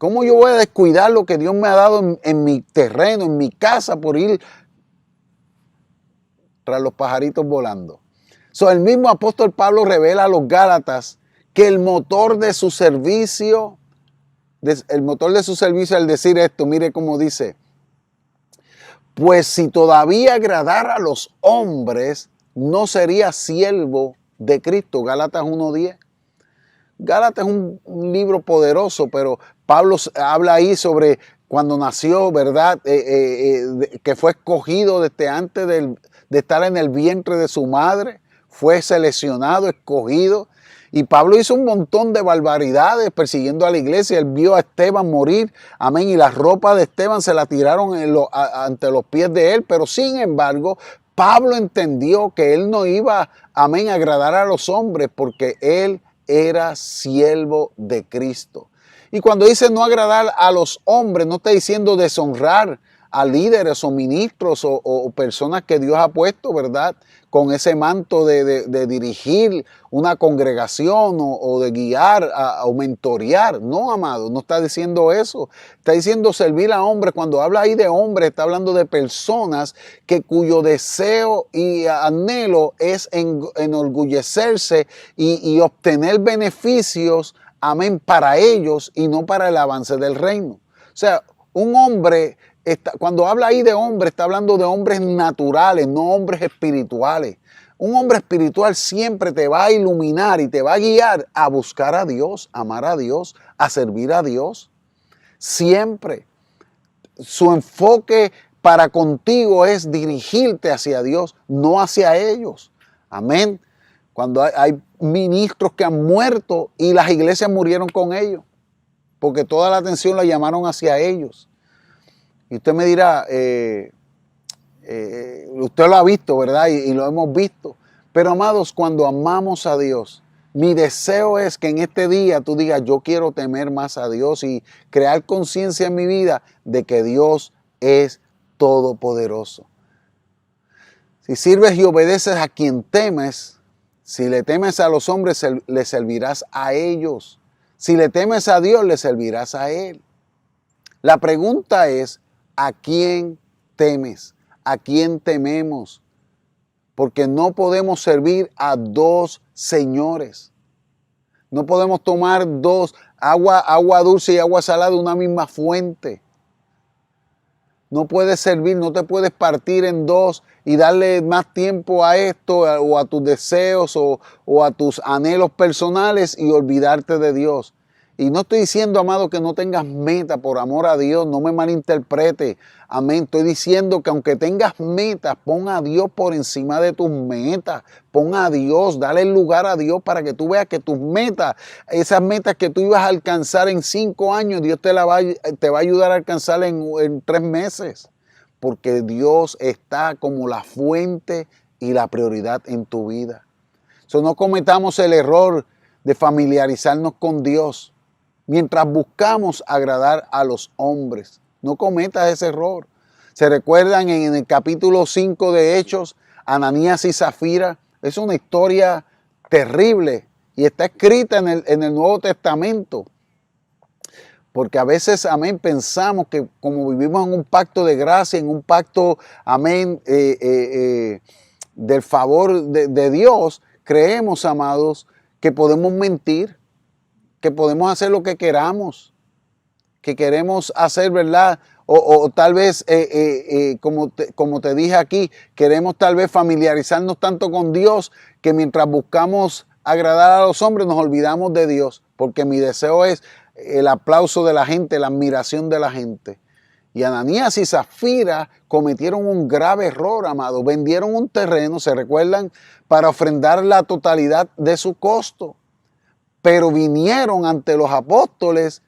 [SPEAKER 1] ¿Cómo yo voy a descuidar lo que Dios me ha dado en mi terreno, en mi casa, por ir tras los pajaritos volando? El mismo apóstol Pablo revela a los Gálatas que el motor de su servicio al decir esto, mire cómo dice: pues si todavía agradara a los hombres, no sería siervo de Cristo. Gálatas 1:10. Gálatas es un libro poderoso, pero Pablo habla ahí sobre cuando nació, ¿verdad? Que fue escogido desde antes de estar en el vientre de su madre. Fue seleccionado, escogido. Y Pablo hizo un montón de barbaridades persiguiendo a la iglesia. Él vio a Esteban morir, amén, y la ropa de Esteban se la tiraron ante los pies de él. Pero sin embargo, Pablo entendió que él no iba, amén, a agradar a los hombres, porque él era siervo de Cristo. Y cuando dice no agradar a los hombres, no está diciendo deshonrar a líderes o ministros o personas que Dios ha puesto, ¿verdad?, con ese manto de dirigir una congregación o de guiar o mentorear. No, amado, no está diciendo eso. Está diciendo servir a hombres. Cuando habla ahí de hombres, está hablando de personas cuyo deseo y anhelo es enorgullecerse y obtener beneficios, amén, para ellos y no para el avance del reino. O sea, un hombre... Cuando habla ahí de hombre, está hablando de hombres naturales, no hombres espirituales. Un hombre espiritual siempre te va a iluminar y te va a guiar a buscar a Dios, a amar a Dios, a servir a Dios. Siempre. Su enfoque para contigo es dirigirte hacia Dios, no hacia ellos. Amén. Cuando hay ministros que han muerto y las iglesias murieron con ellos, porque toda la atención la llamaron hacia ellos. Y usted me dirá, usted lo ha visto, ¿verdad? Y lo hemos visto. Pero, amados, cuando amamos a Dios, mi deseo es que en este día tú digas: yo quiero temer más a Dios y crear conciencia en mi vida de que Dios es todopoderoso. Si sirves y obedeces a quien temes, si le temes a los hombres, le servirás a ellos. Si le temes a Dios, le servirás a Él. La pregunta es: ¿a quién temes? ¿A quién tememos? Porque no podemos servir a dos señores. No podemos tomar agua dulce y agua salada de una misma fuente. No puedes servir, no te puedes partir en dos y darle más tiempo a esto o a tus deseos o a tus anhelos personales y olvidarte de Dios. Y no estoy diciendo, amado, que no tengas meta por amor a Dios, no me malinterprete, amén. Estoy diciendo que aunque tengas metas, pon a Dios por encima de tus metas, pon a Dios, dale el lugar a Dios para que tú veas que tus metas, esas metas que tú ibas a alcanzar en 5 años, Dios te va a ayudar a alcanzar en 3 meses, porque Dios está como la fuente y la prioridad en tu vida. No cometamos el error de familiarizarnos con Dios mientras buscamos agradar a los hombres. No cometas ese error. ¿Se recuerdan en el capítulo 5 de Hechos, Ananías y Zafira? Es una historia terrible y está escrita en el Nuevo Testamento. Porque a veces, amén, pensamos que como vivimos en un pacto de gracia, en un pacto, amén, del favor de Dios, creemos, amados, que podemos mentir, que podemos hacer lo que queramos, que queremos hacer, ¿verdad?, o tal vez, como te dije aquí, queremos tal vez familiarizarnos tanto con Dios que mientras buscamos agradar a los hombres nos olvidamos de Dios, porque mi deseo es el aplauso de la gente, la admiración de la gente. Y Ananías y Zafira cometieron un grave error, amado. Vendieron un terreno, ¿se recuerdan? Para ofrendar la totalidad de su costo. Pero vinieron ante los apóstoles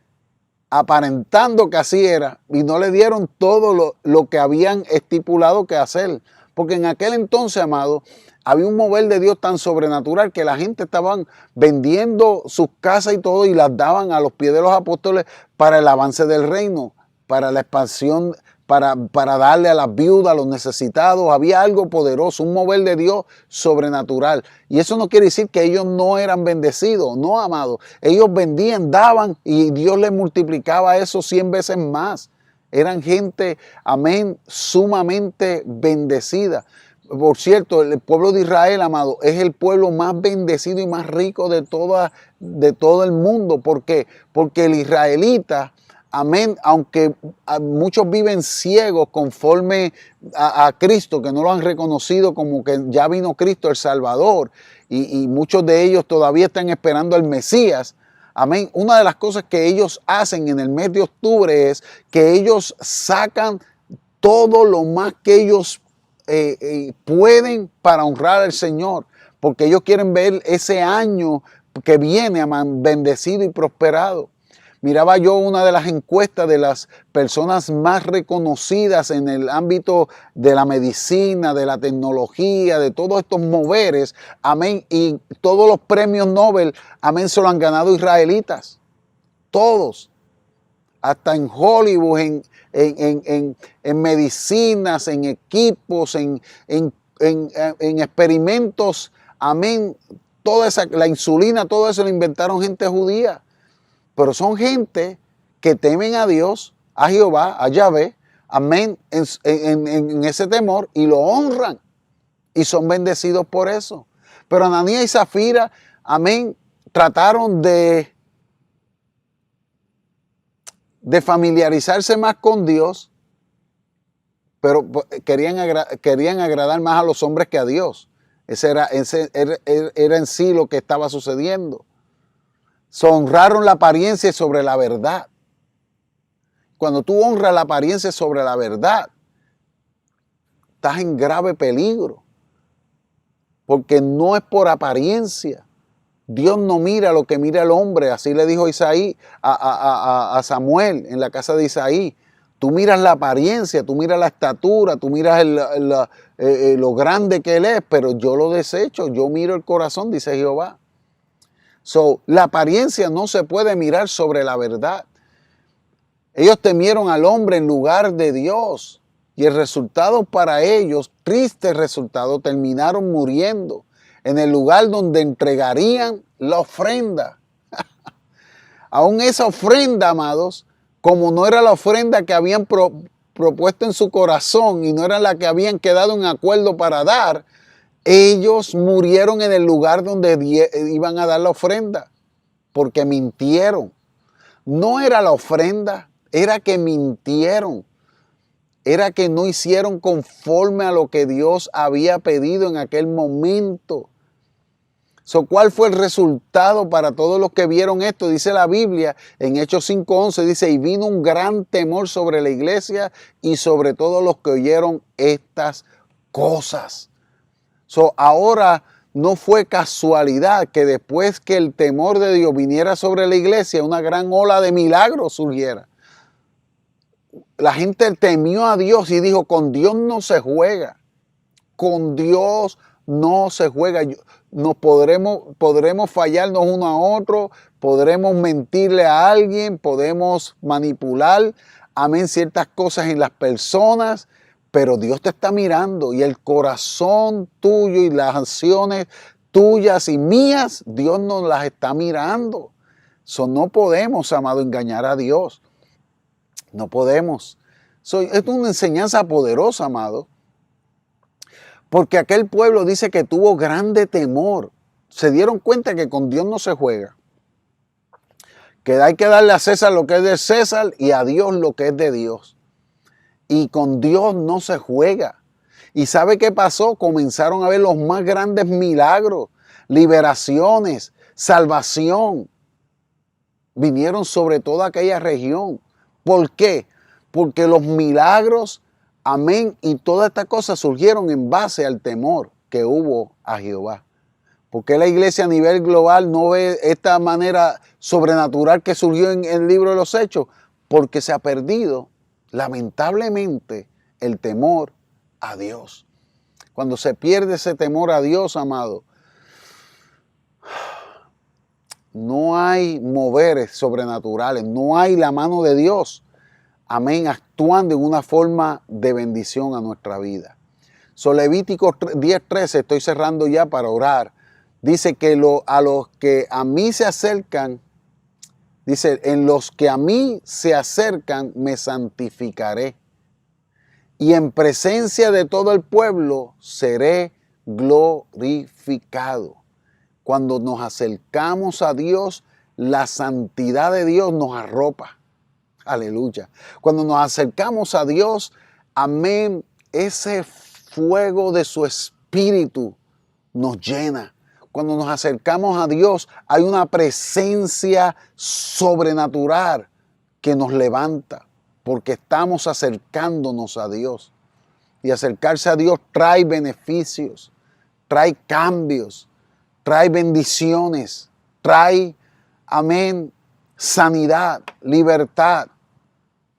[SPEAKER 1] aparentando que así era, y no le dieron todo lo que habían estipulado que hacer. Porque en aquel entonces, amado, había un mover de Dios tan sobrenatural que la gente estaban vendiendo sus casas y todo y las daban a los pies de los apóstoles para el avance del reino, para la expansión, para darle a las viudas, a los necesitados. Había algo poderoso, un mover de Dios sobrenatural. Y eso no quiere decir que ellos no eran bendecidos, no, amado. Ellos vendían, daban y Dios les multiplicaba eso 100 veces más. Eran gente, amén, sumamente bendecida. Por cierto, el pueblo de Israel, amado, es el pueblo más bendecido y más rico de todo el mundo. ¿Por qué? Porque el israelita, amén, aunque muchos viven ciegos conforme a Cristo, que no lo han reconocido como que ya vino Cristo el Salvador, y muchos de ellos todavía están esperando al Mesías. Amén. Una de las cosas que ellos hacen en el mes de octubre es que ellos sacan todo lo más que ellos pueden para honrar al Señor, porque ellos quieren ver ese año que viene, amén, bendecido y prosperado. Miraba yo una de las encuestas de las personas más reconocidas en el ámbito de la medicina, de la tecnología, de todos estos moveres, amén, y todos los premios Nobel, amén, se lo han ganado israelitas, todos, hasta en Hollywood, en medicinas, en equipos, en experimentos, amén, la insulina, todo eso lo inventaron gente judía. Pero son gente que temen a Dios, a Jehová, a Yahvé, amén, en ese temor y lo honran y son bendecidos por eso. Pero Ananías y Zafira, amén, trataron de familiarizarse más con Dios, pero querían agradar más a los hombres que a Dios. Ese era en sí lo que estaba sucediendo. Honraron la apariencia sobre la verdad. Cuando tú honras la apariencia sobre la verdad, estás en grave peligro. Porque no es por apariencia. Dios no mira lo que mira el hombre. Así le dijo Isaí a Samuel en la casa de Isaí. Tú miras la apariencia, tú miras la estatura, tú miras lo grande que él es, pero yo lo desecho, yo miro el corazón, dice Jehová. La apariencia no se puede mirar sobre la verdad. Ellos temieron al hombre en lugar de Dios. Y el resultado para ellos, triste resultado, terminaron muriendo en el lugar donde entregarían la ofrenda. Aún esa ofrenda, amados, como no era la ofrenda que habían propuesto en su corazón y no era la que habían quedado en acuerdo para dar, ellos murieron en el lugar donde iban a dar la ofrenda, porque mintieron. No era la ofrenda, era que mintieron. Era que no hicieron conforme a lo que Dios había pedido en aquel momento. ¿Cuál fue el resultado para todos los que vieron esto? Dice la Biblia en Hechos 5:11, dice, y vino un gran temor sobre la iglesia y sobre todos los que oyeron estas cosas. Ahora no fue casualidad que después que el temor de Dios viniera sobre la iglesia, una gran ola de milagros surgiera. La gente temió a Dios y dijo, con Dios no se juega. Con Dios no se juega. Podremos fallarnos uno a otro, podremos mentirle a alguien, podemos manipular, amén, ciertas cosas en las personas, pero Dios te está mirando y el corazón tuyo y las acciones tuyas y mías, Dios nos las está mirando. No podemos, amado, engañar a Dios. No podemos. Es una enseñanza poderosa, amado. Porque aquel pueblo dice que tuvo grande temor. Se dieron cuenta que con Dios no se juega. Que hay que darle a César lo que es de César y a Dios lo que es de Dios. Y con Dios no se juega. ¿Y sabe qué pasó? Comenzaron a ver los más grandes milagros, liberaciones, salvación. Vinieron sobre toda aquella región. ¿Por qué? Porque los milagros, amén, y todas estas cosas surgieron en base al temor que hubo a Jehová. ¿Por qué la iglesia a nivel global no ve esta manera sobrenatural que surgió en el libro de los Hechos? Porque se ha perdido, lamentablemente, el temor a Dios. Cuando se pierde ese temor a Dios, amado, no hay moveres sobrenaturales, no hay la mano de Dios, amén, actuando en una forma de bendición a nuestra vida. Levítico 10:13, estoy cerrando ya para orar. Dice que a los que a mí se acercan, dice, en los que a mí se acercan me santificaré. Y en presencia de todo el pueblo seré glorificado. Cuando nos acercamos a Dios, la santidad de Dios nos arropa. Aleluya. Cuando nos acercamos a Dios, amén, ese fuego de su espíritu nos llena. Cuando nos acercamos a Dios, hay una presencia sobrenatural que nos levanta, porque estamos acercándonos a Dios. Y acercarse a Dios trae beneficios, trae cambios, trae bendiciones, trae, amén, sanidad, libertad,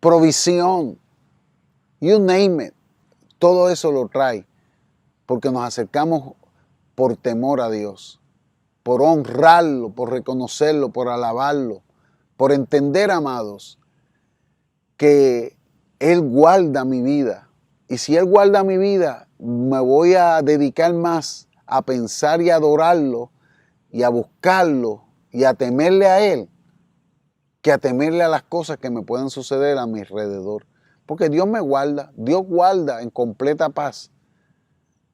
[SPEAKER 1] provisión, you name it. Todo eso lo trae, porque nos acercamos por temor a Dios, por honrarlo, por reconocerlo, por alabarlo, por entender, amados, que Él guarda mi vida. Y si Él guarda mi vida, me voy a dedicar más a pensar y a adorarlo y a buscarlo y a temerle a Él, que a temerle a las cosas que me puedan suceder a mi alrededor. Porque Dios me guarda, Dios guarda en completa paz.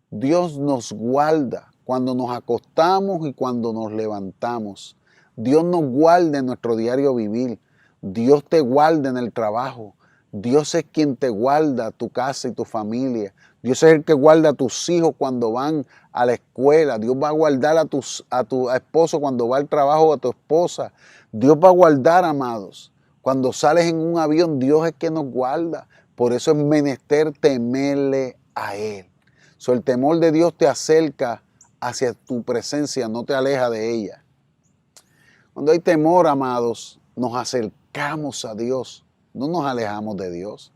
[SPEAKER 1] Dios nos guarda cuando nos acostamos y cuando nos levantamos. Dios nos guarda en nuestro diario vivir. Dios te guarda en el trabajo. Dios es quien te guarda tu casa y tu familia. Dios es el que guarda a tus hijos cuando van a la escuela. Dios va a guardar a tu esposo cuando va al trabajo, a tu esposa. Dios va a guardar, amados. Cuando sales en un avión, Dios es quien nos guarda. Por eso es menester temerle a Él. El temor de Dios te acerca hacia tu presencia, no te aleja de ella. Cuando hay temor, amados, nos acercamos a Dios, no nos alejamos de Dios.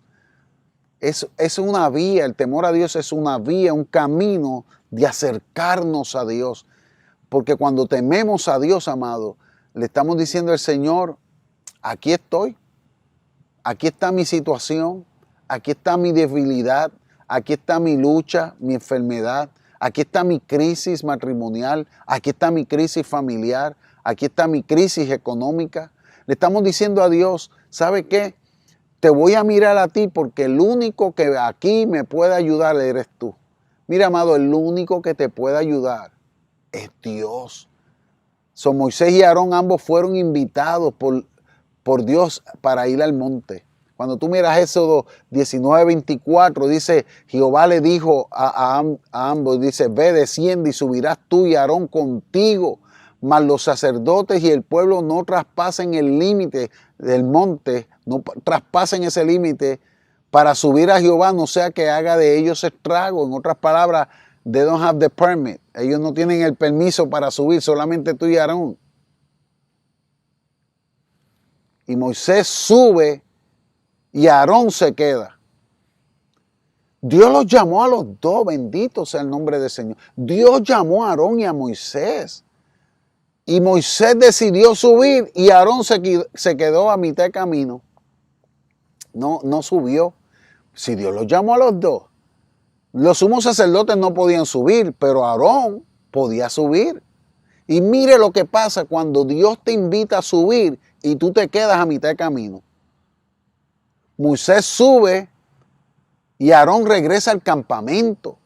[SPEAKER 1] Es una vía, el temor a Dios es una vía, un camino de acercarnos a Dios. Porque cuando tememos a Dios, amado, le estamos diciendo al Señor, aquí estoy, aquí está mi situación, aquí está mi debilidad, aquí está mi lucha, mi enfermedad, aquí está mi crisis matrimonial, aquí está mi crisis familiar, aquí está mi crisis económica. Le estamos diciendo a Dios, ¿sabe qué? Te voy a mirar a ti porque el único que aquí me puede ayudar eres tú. Mira, amado, el único que te puede ayudar es Dios. Moisés y Aarón ambos fueron invitados por Dios para ir al monte. Cuando tú miras Éxodo 19:24, dice, Jehová le dijo a ambos, dice, ve, desciende y subirás tú y Aarón contigo, mas los sacerdotes y el pueblo no traspasen el límite del monte, no traspasen ese límite para subir a Jehová, no sea que haga de ellos estrago. En otras palabras, they don't have the permit. Ellos no tienen el permiso para subir, solamente tú y Aarón. Y Moisés sube y Aarón se queda. Dios los llamó a los dos, bendito sea el nombre del Señor. Dios llamó a Aarón y a Moisés. Y Moisés decidió subir y Aarón se quedó a mitad de camino. No subió. Si Dios los llamó a los dos. Los sumos sacerdotes no podían subir, pero Aarón podía subir. Y mire lo que pasa cuando Dios te invita a subir y tú te quedas a mitad de camino. Moisés sube y Aarón regresa al campamento.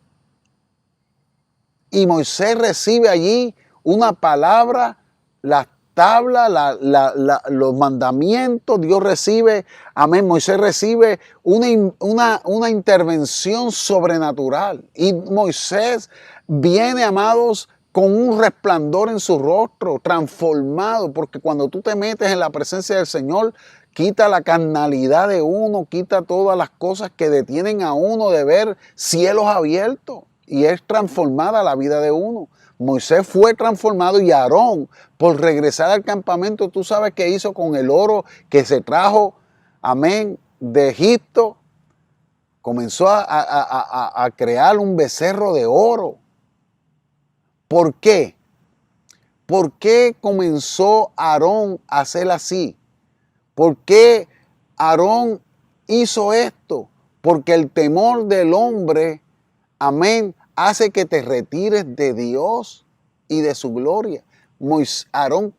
[SPEAKER 1] Y Moisés recibe allí una palabra, las tablas, los mandamientos. Dios recibe, amén, Moisés recibe una intervención sobrenatural. Y Moisés viene, amados, con un resplandor en su rostro, transformado, porque cuando tú te metes en la presencia del Señor, quita la carnalidad de uno, quita todas las cosas que detienen a uno de ver cielos abiertos, y es transformada la vida de uno. Moisés fue transformado, y Aarón, por regresar al campamento, tú sabes qué hizo con el oro que se trajo, amén, de Egipto. Comenzó a crear un becerro de oro. ¿Por qué? ¿Por qué comenzó Aarón a hacer así? ¿Por qué Aarón hizo esto? Porque el temor del hombre, amén, hace que te retires de Dios y de su gloria. Aarón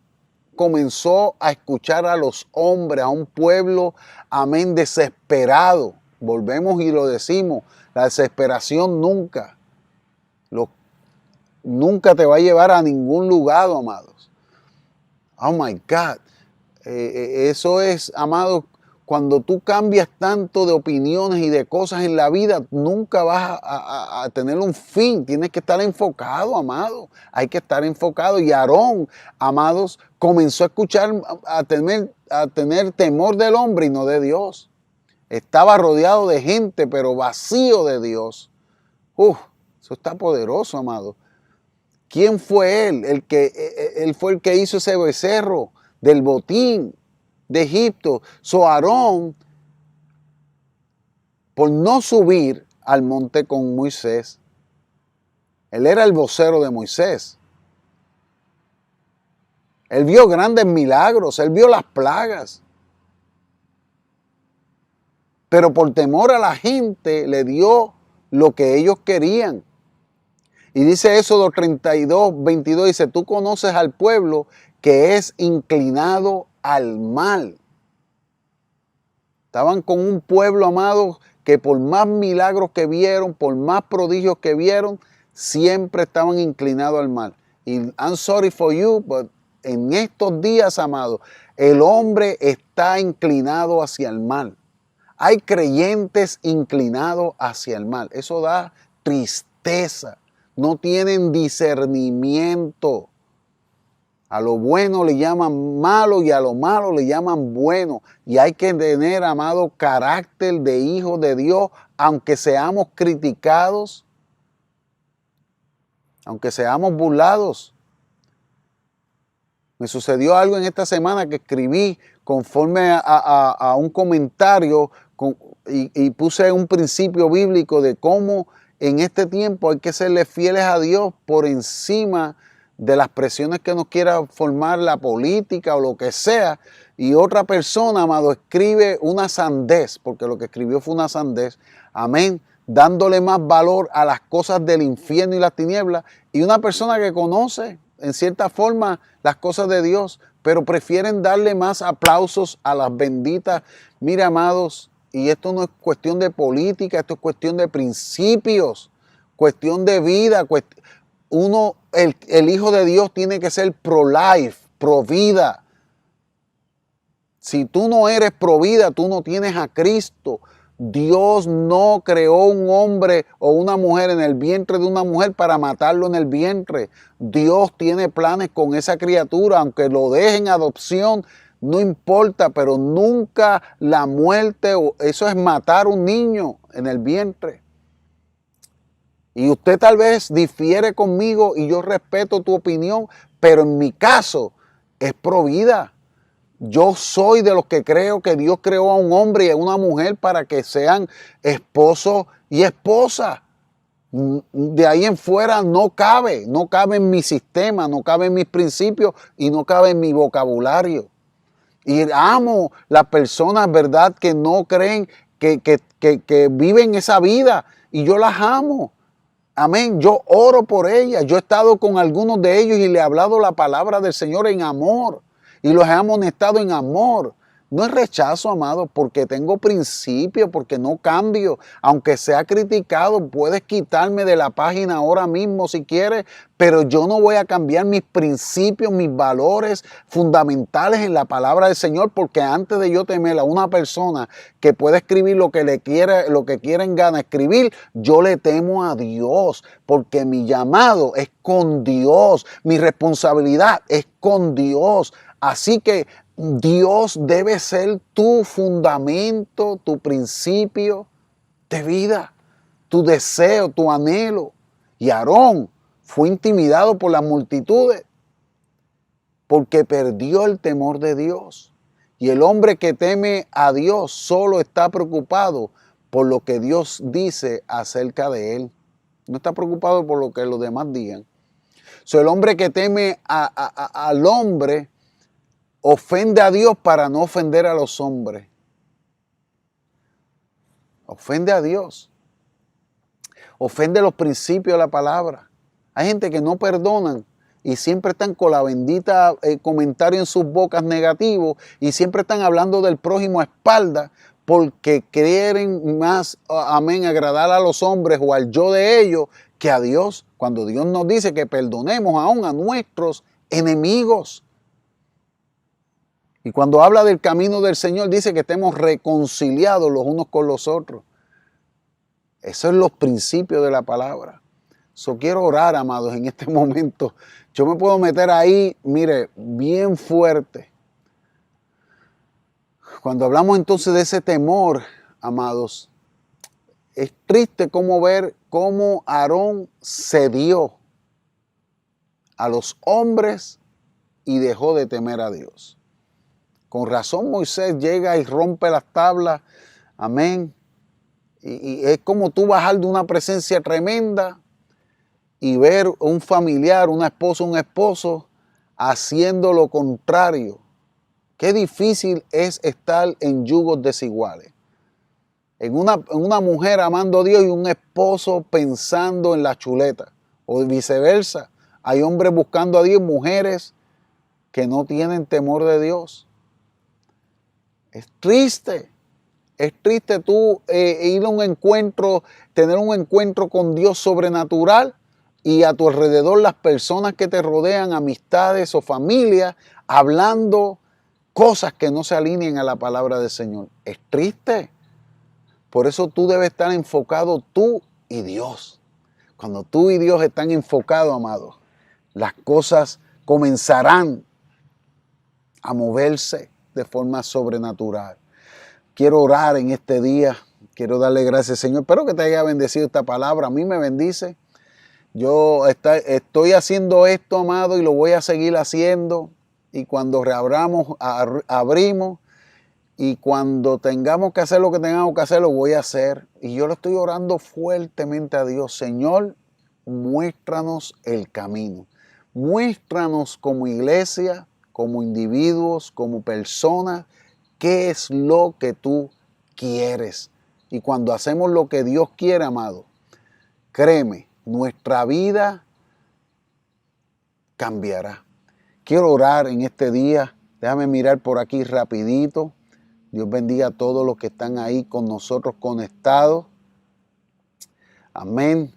[SPEAKER 1] comenzó a escuchar a los hombres, a un pueblo, amén, desesperado. Volvemos y lo decimos, la desesperación nunca te va a llevar a ningún lugar, amados. Oh my God. Eso es, amados, cuando tú cambias tanto de opiniones y de cosas en la vida, nunca vas a tener un fin. Tienes que estar enfocado, amado. Hay que estar enfocado. Y Aarón, amados, comenzó a escuchar, a tener temor del hombre y no de Dios. Estaba rodeado de gente, pero vacío de Dios. Eso está poderoso, amado. ¿Quién fue él? Él fue el que hizo ese becerro del botín de Egipto. Aarón, por no subir al monte con Moisés, él era el vocero de Moisés. Él vio grandes milagros, él vio las plagas. Pero por temor a la gente le dio lo que ellos querían. Y dice Éxodo 32, 22, dice, tú conoces al pueblo que es inclinado al mal. Estaban con un pueblo, amado, que por más milagros que vieron, por más prodigios que vieron, siempre estaban inclinados al mal. Y I'm sorry for you, but en estos días, amado, el hombre está inclinado hacia el mal. Hay creyentes inclinados hacia el mal. Eso da tristeza. No tienen discernimiento. A lo bueno le llaman malo y a lo malo le llaman bueno. Y hay que tener, amado, carácter de hijo de Dios, aunque seamos criticados, aunque seamos burlados. Me sucedió algo en esta semana que escribí conforme a un comentario y puse un principio bíblico de cómo en este tiempo hay que serle fieles a Dios por encima de las presiones que nos quiera formar la política o lo que sea. Y otra persona, amado, escribe una sandez, porque lo que escribió fue una sandez, amén, dándole más valor a las cosas del infierno y las tinieblas. Y una persona que conoce, en cierta forma, las cosas de Dios, pero prefieren darle más aplausos a las benditas. Mira, amados, y esto no es cuestión de política, esto es cuestión de principios, cuestión de vida. El Hijo de Dios tiene que ser pro-life, pro-vida. Si tú no eres pro-vida, tú no tienes a Cristo. Dios no creó un hombre o una mujer en el vientre de una mujer para matarlo en el vientre. Dios tiene planes con esa criatura, aunque lo dejen en adopción, no importa, pero nunca la muerte, eso es matar a un niño en el vientre. Y usted tal vez difiere conmigo y yo respeto tu opinión, pero en mi caso es pro vida. Yo soy de los que creo que Dios creó a un hombre y a una mujer para que sean esposo y esposa. De ahí en fuera no cabe en mi sistema, no cabe en mis principios y no cabe en mi vocabulario. Y amo las personas, ¿verdad?, que no creen, que viven esa vida, y yo las amo. Amén. Yo oro por ellas. Yo he estado con algunos de ellos y le he hablado la palabra del Señor en amor. Y los he amonestado en amor. No es rechazo, amado, porque tengo principio, porque no cambio. Aunque sea criticado, puedes quitarme de la página ahora mismo si quieres, pero yo no voy a cambiar mis principios, mis valores fundamentales en la palabra del Señor, porque antes de yo temer a una persona que puede escribir lo que le quiera, lo que quiera en gana escribir, yo le temo a Dios, porque mi llamado es con Dios, mi responsabilidad es con Dios. Así que Dios debe ser tu fundamento, tu principio de vida, tu deseo, tu anhelo. Y Aarón fue intimidado por las multitudes porque perdió el temor de Dios. Y el hombre que teme a Dios solo está preocupado por lo que Dios dice acerca de él. No está preocupado por lo que los demás digan. El hombre que teme al hombre ofende a Dios para no ofender a los hombres. Ofende a Dios. Ofende los principios de la palabra. Hay gente que no perdonan y siempre están con la bendita comentario en sus bocas negativo y siempre están hablando del prójimo a espaldas porque quieren más, amén, agradar a los hombres o al yo de ellos que a Dios, cuando Dios nos dice que perdonemos aún a nuestros enemigos. Y cuando habla del camino del Señor, dice que estemos reconciliados los unos con los otros. Esos son los principios de la palabra. Quiero orar, amados, en este momento. Yo me puedo meter ahí, mire, bien fuerte. Cuando hablamos entonces de ese temor, amados, es triste como ver cómo Aarón cedió a los hombres y dejó de temer a Dios. Con razón Moisés llega y rompe las tablas, amén. Y es como tú bajar de una presencia tremenda y ver un familiar, una esposa, un esposo haciendo lo contrario. Qué difícil es estar en yugos desiguales. En una mujer amando a Dios y un esposo pensando en la chuleta. O viceversa. Hay hombres buscando a Dios, mujeres que no tienen temor de Dios. Es triste tú ir a un encuentro, tener un encuentro con Dios sobrenatural y a tu alrededor las personas que te rodean, amistades o familias, hablando cosas que no se alineen a la palabra del Señor. Es triste. Por eso tú debes estar enfocado tú y Dios. Cuando tú y Dios están enfocados, amados, las cosas comenzarán a moverse de forma sobrenatural. Quiero orar en este día. Quiero darle gracias, Señor. Espero que te haya bendecido esta palabra. A mí me bendice. Yo estoy haciendo esto, amado, y lo voy a seguir haciendo. Y cuando reabramos, abrimos. Y cuando tengamos que hacer lo que tengamos que hacer, lo voy a hacer. Y yo le estoy orando fuertemente a Dios. Señor, muéstranos el camino. Muéstranos como iglesia, como individuos, como personas, qué es lo que tú quieres. Y cuando hacemos lo que Dios quiere, amado, créeme, nuestra vida cambiará. Quiero orar en este día. Déjame mirar por aquí rapidito. Dios bendiga a todos los que están ahí con nosotros conectados. Amén.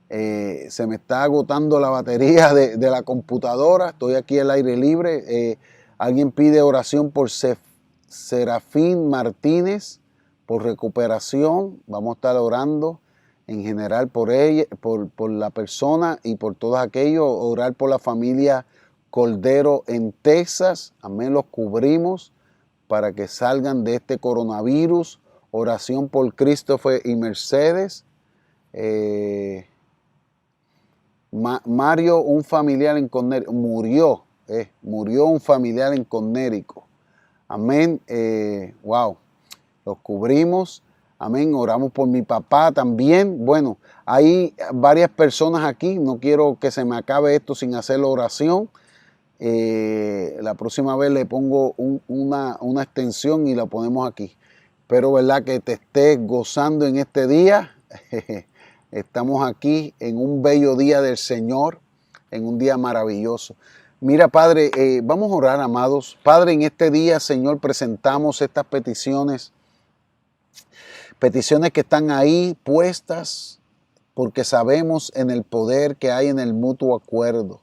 [SPEAKER 1] Se me está agotando la batería de la computadora. Estoy aquí al aire libre. Alguien pide oración por Serafín Martínez, por recuperación. Vamos a estar orando en general por ella, por la persona y por todos aquellos. Orar por la familia Cordero en Texas. Amén, los cubrimos para que salgan de este coronavirus. Oración por Christopher y Mercedes. Mario, un familiar en Connecticut, murió un familiar en Connecticut. Amén. Wow. Los cubrimos. Amén. Oramos por mi papá también. Bueno, hay varias personas aquí. No quiero que se me acabe esto sin hacer la oración. La próxima vez le pongo una extensión y la ponemos aquí. Pero verdad que te estés gozando en este día. Estamos aquí en un bello día del Señor, en un día maravilloso. Mira, Padre, vamos a orar, amados. Padre, en este día, Señor, presentamos estas peticiones que están ahí puestas porque sabemos en el poder que hay en el mutuo acuerdo.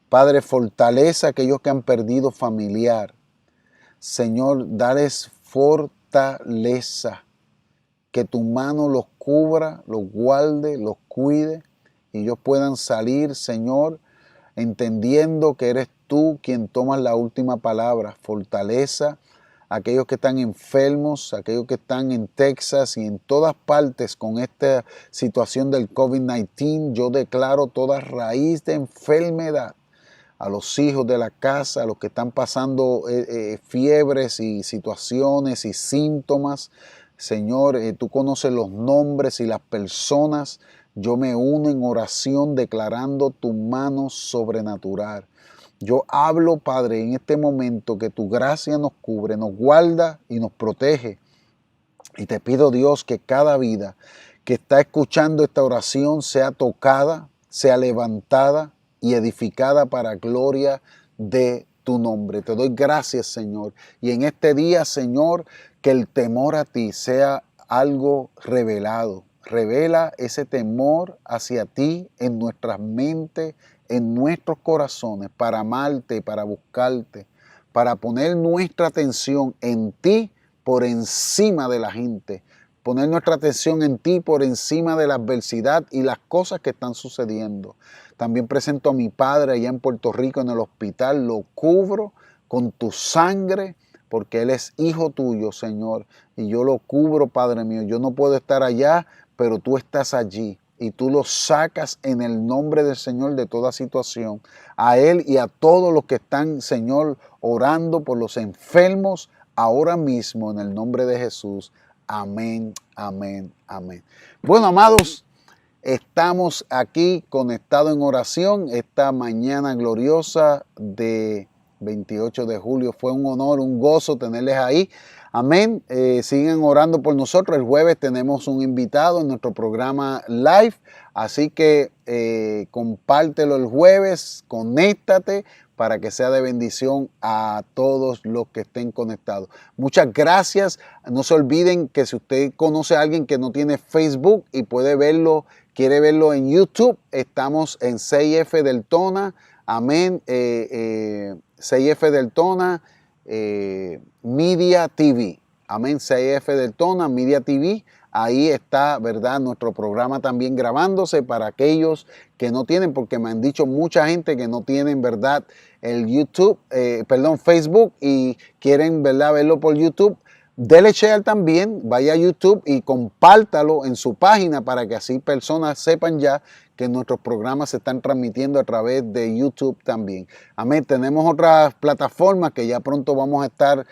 [SPEAKER 1] Padre, fortaleza a aquellos que han perdido familiar. Señor, dales fortaleza, que tu mano los cubra, los guarde, los cuide y ellos puedan salir, Señor, entendiendo que eres tú quien tomas la última palabra. Fortaleza a aquellos que están enfermos, a aquellos que están en Texas y en todas partes con esta situación del COVID-19. Yo declaro toda raíz de enfermedad a los hijos de la casa, a los que están pasando fiebres y situaciones y síntomas. Señor, tú conoces los nombres y las personas. Yo me uno en oración declarando tu mano sobrenatural. Yo hablo, Padre, en este momento que tu gracia nos cubre, nos guarda y nos protege. Y te pido, Dios, que cada vida que está escuchando esta oración sea tocada, sea levantada y edificada para gloria de tu nombre. Te doy gracias, Señor. Y en este día, Señor, que el temor a ti sea algo revelado. Revela ese temor hacia ti en nuestras mentes, en nuestros corazones, para amarte, para buscarte, para poner nuestra atención en ti por encima de la gente. Poner nuestra atención en ti por encima de la adversidad y las cosas que están sucediendo. También presento a mi padre allá en Puerto Rico en el hospital. Lo cubro con tu sangre porque él es hijo tuyo, Señor. Y yo lo cubro, Padre mío. Yo no puedo estar allá, pero tú estás allí. Y tú lo sacas en el nombre del Señor de toda situación. A él y a todos los que están, Señor, orando por los enfermos ahora mismo en el nombre de Jesús. Amén, amén, amén. Bueno, amados, estamos aquí conectados en oración esta mañana gloriosa de 28 de julio. Fue un honor, un gozo tenerles ahí. Amén. Sigan orando por nosotros. El jueves tenemos un invitado en nuestro programa live. Así que compártelo el jueves, conéctate para que sea de bendición a todos los que estén conectados. Muchas gracias. No se olviden que si usted conoce a alguien que no tiene Facebook y puede verlo, quiere verlo en YouTube, estamos en 6F Deltona. Amén. 6F Deltona. Media TV, amén, 6F Deltona, Media TV, ahí está, ¿verdad? Nuestro programa también grabándose para aquellos que no tienen, porque me han dicho mucha gente que no tienen, ¿verdad? El YouTube, Facebook y quieren, ¿verdad? Verlo por YouTube. Dele share también, vaya a YouTube y compártalo en su página para que así personas sepan ya que nuestros programas se están transmitiendo a través de YouTube también. Amén. Tenemos otras plataformas que ya pronto vamos a estar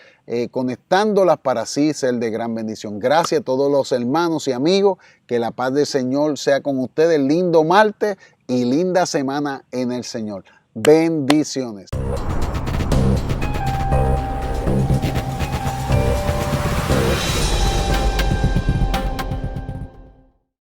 [SPEAKER 1] conectándolas para así ser de gran bendición. Gracias a todos los hermanos y amigos. Que la paz del Señor sea con ustedes. Lindo martes y linda semana en el Señor. Bendiciones.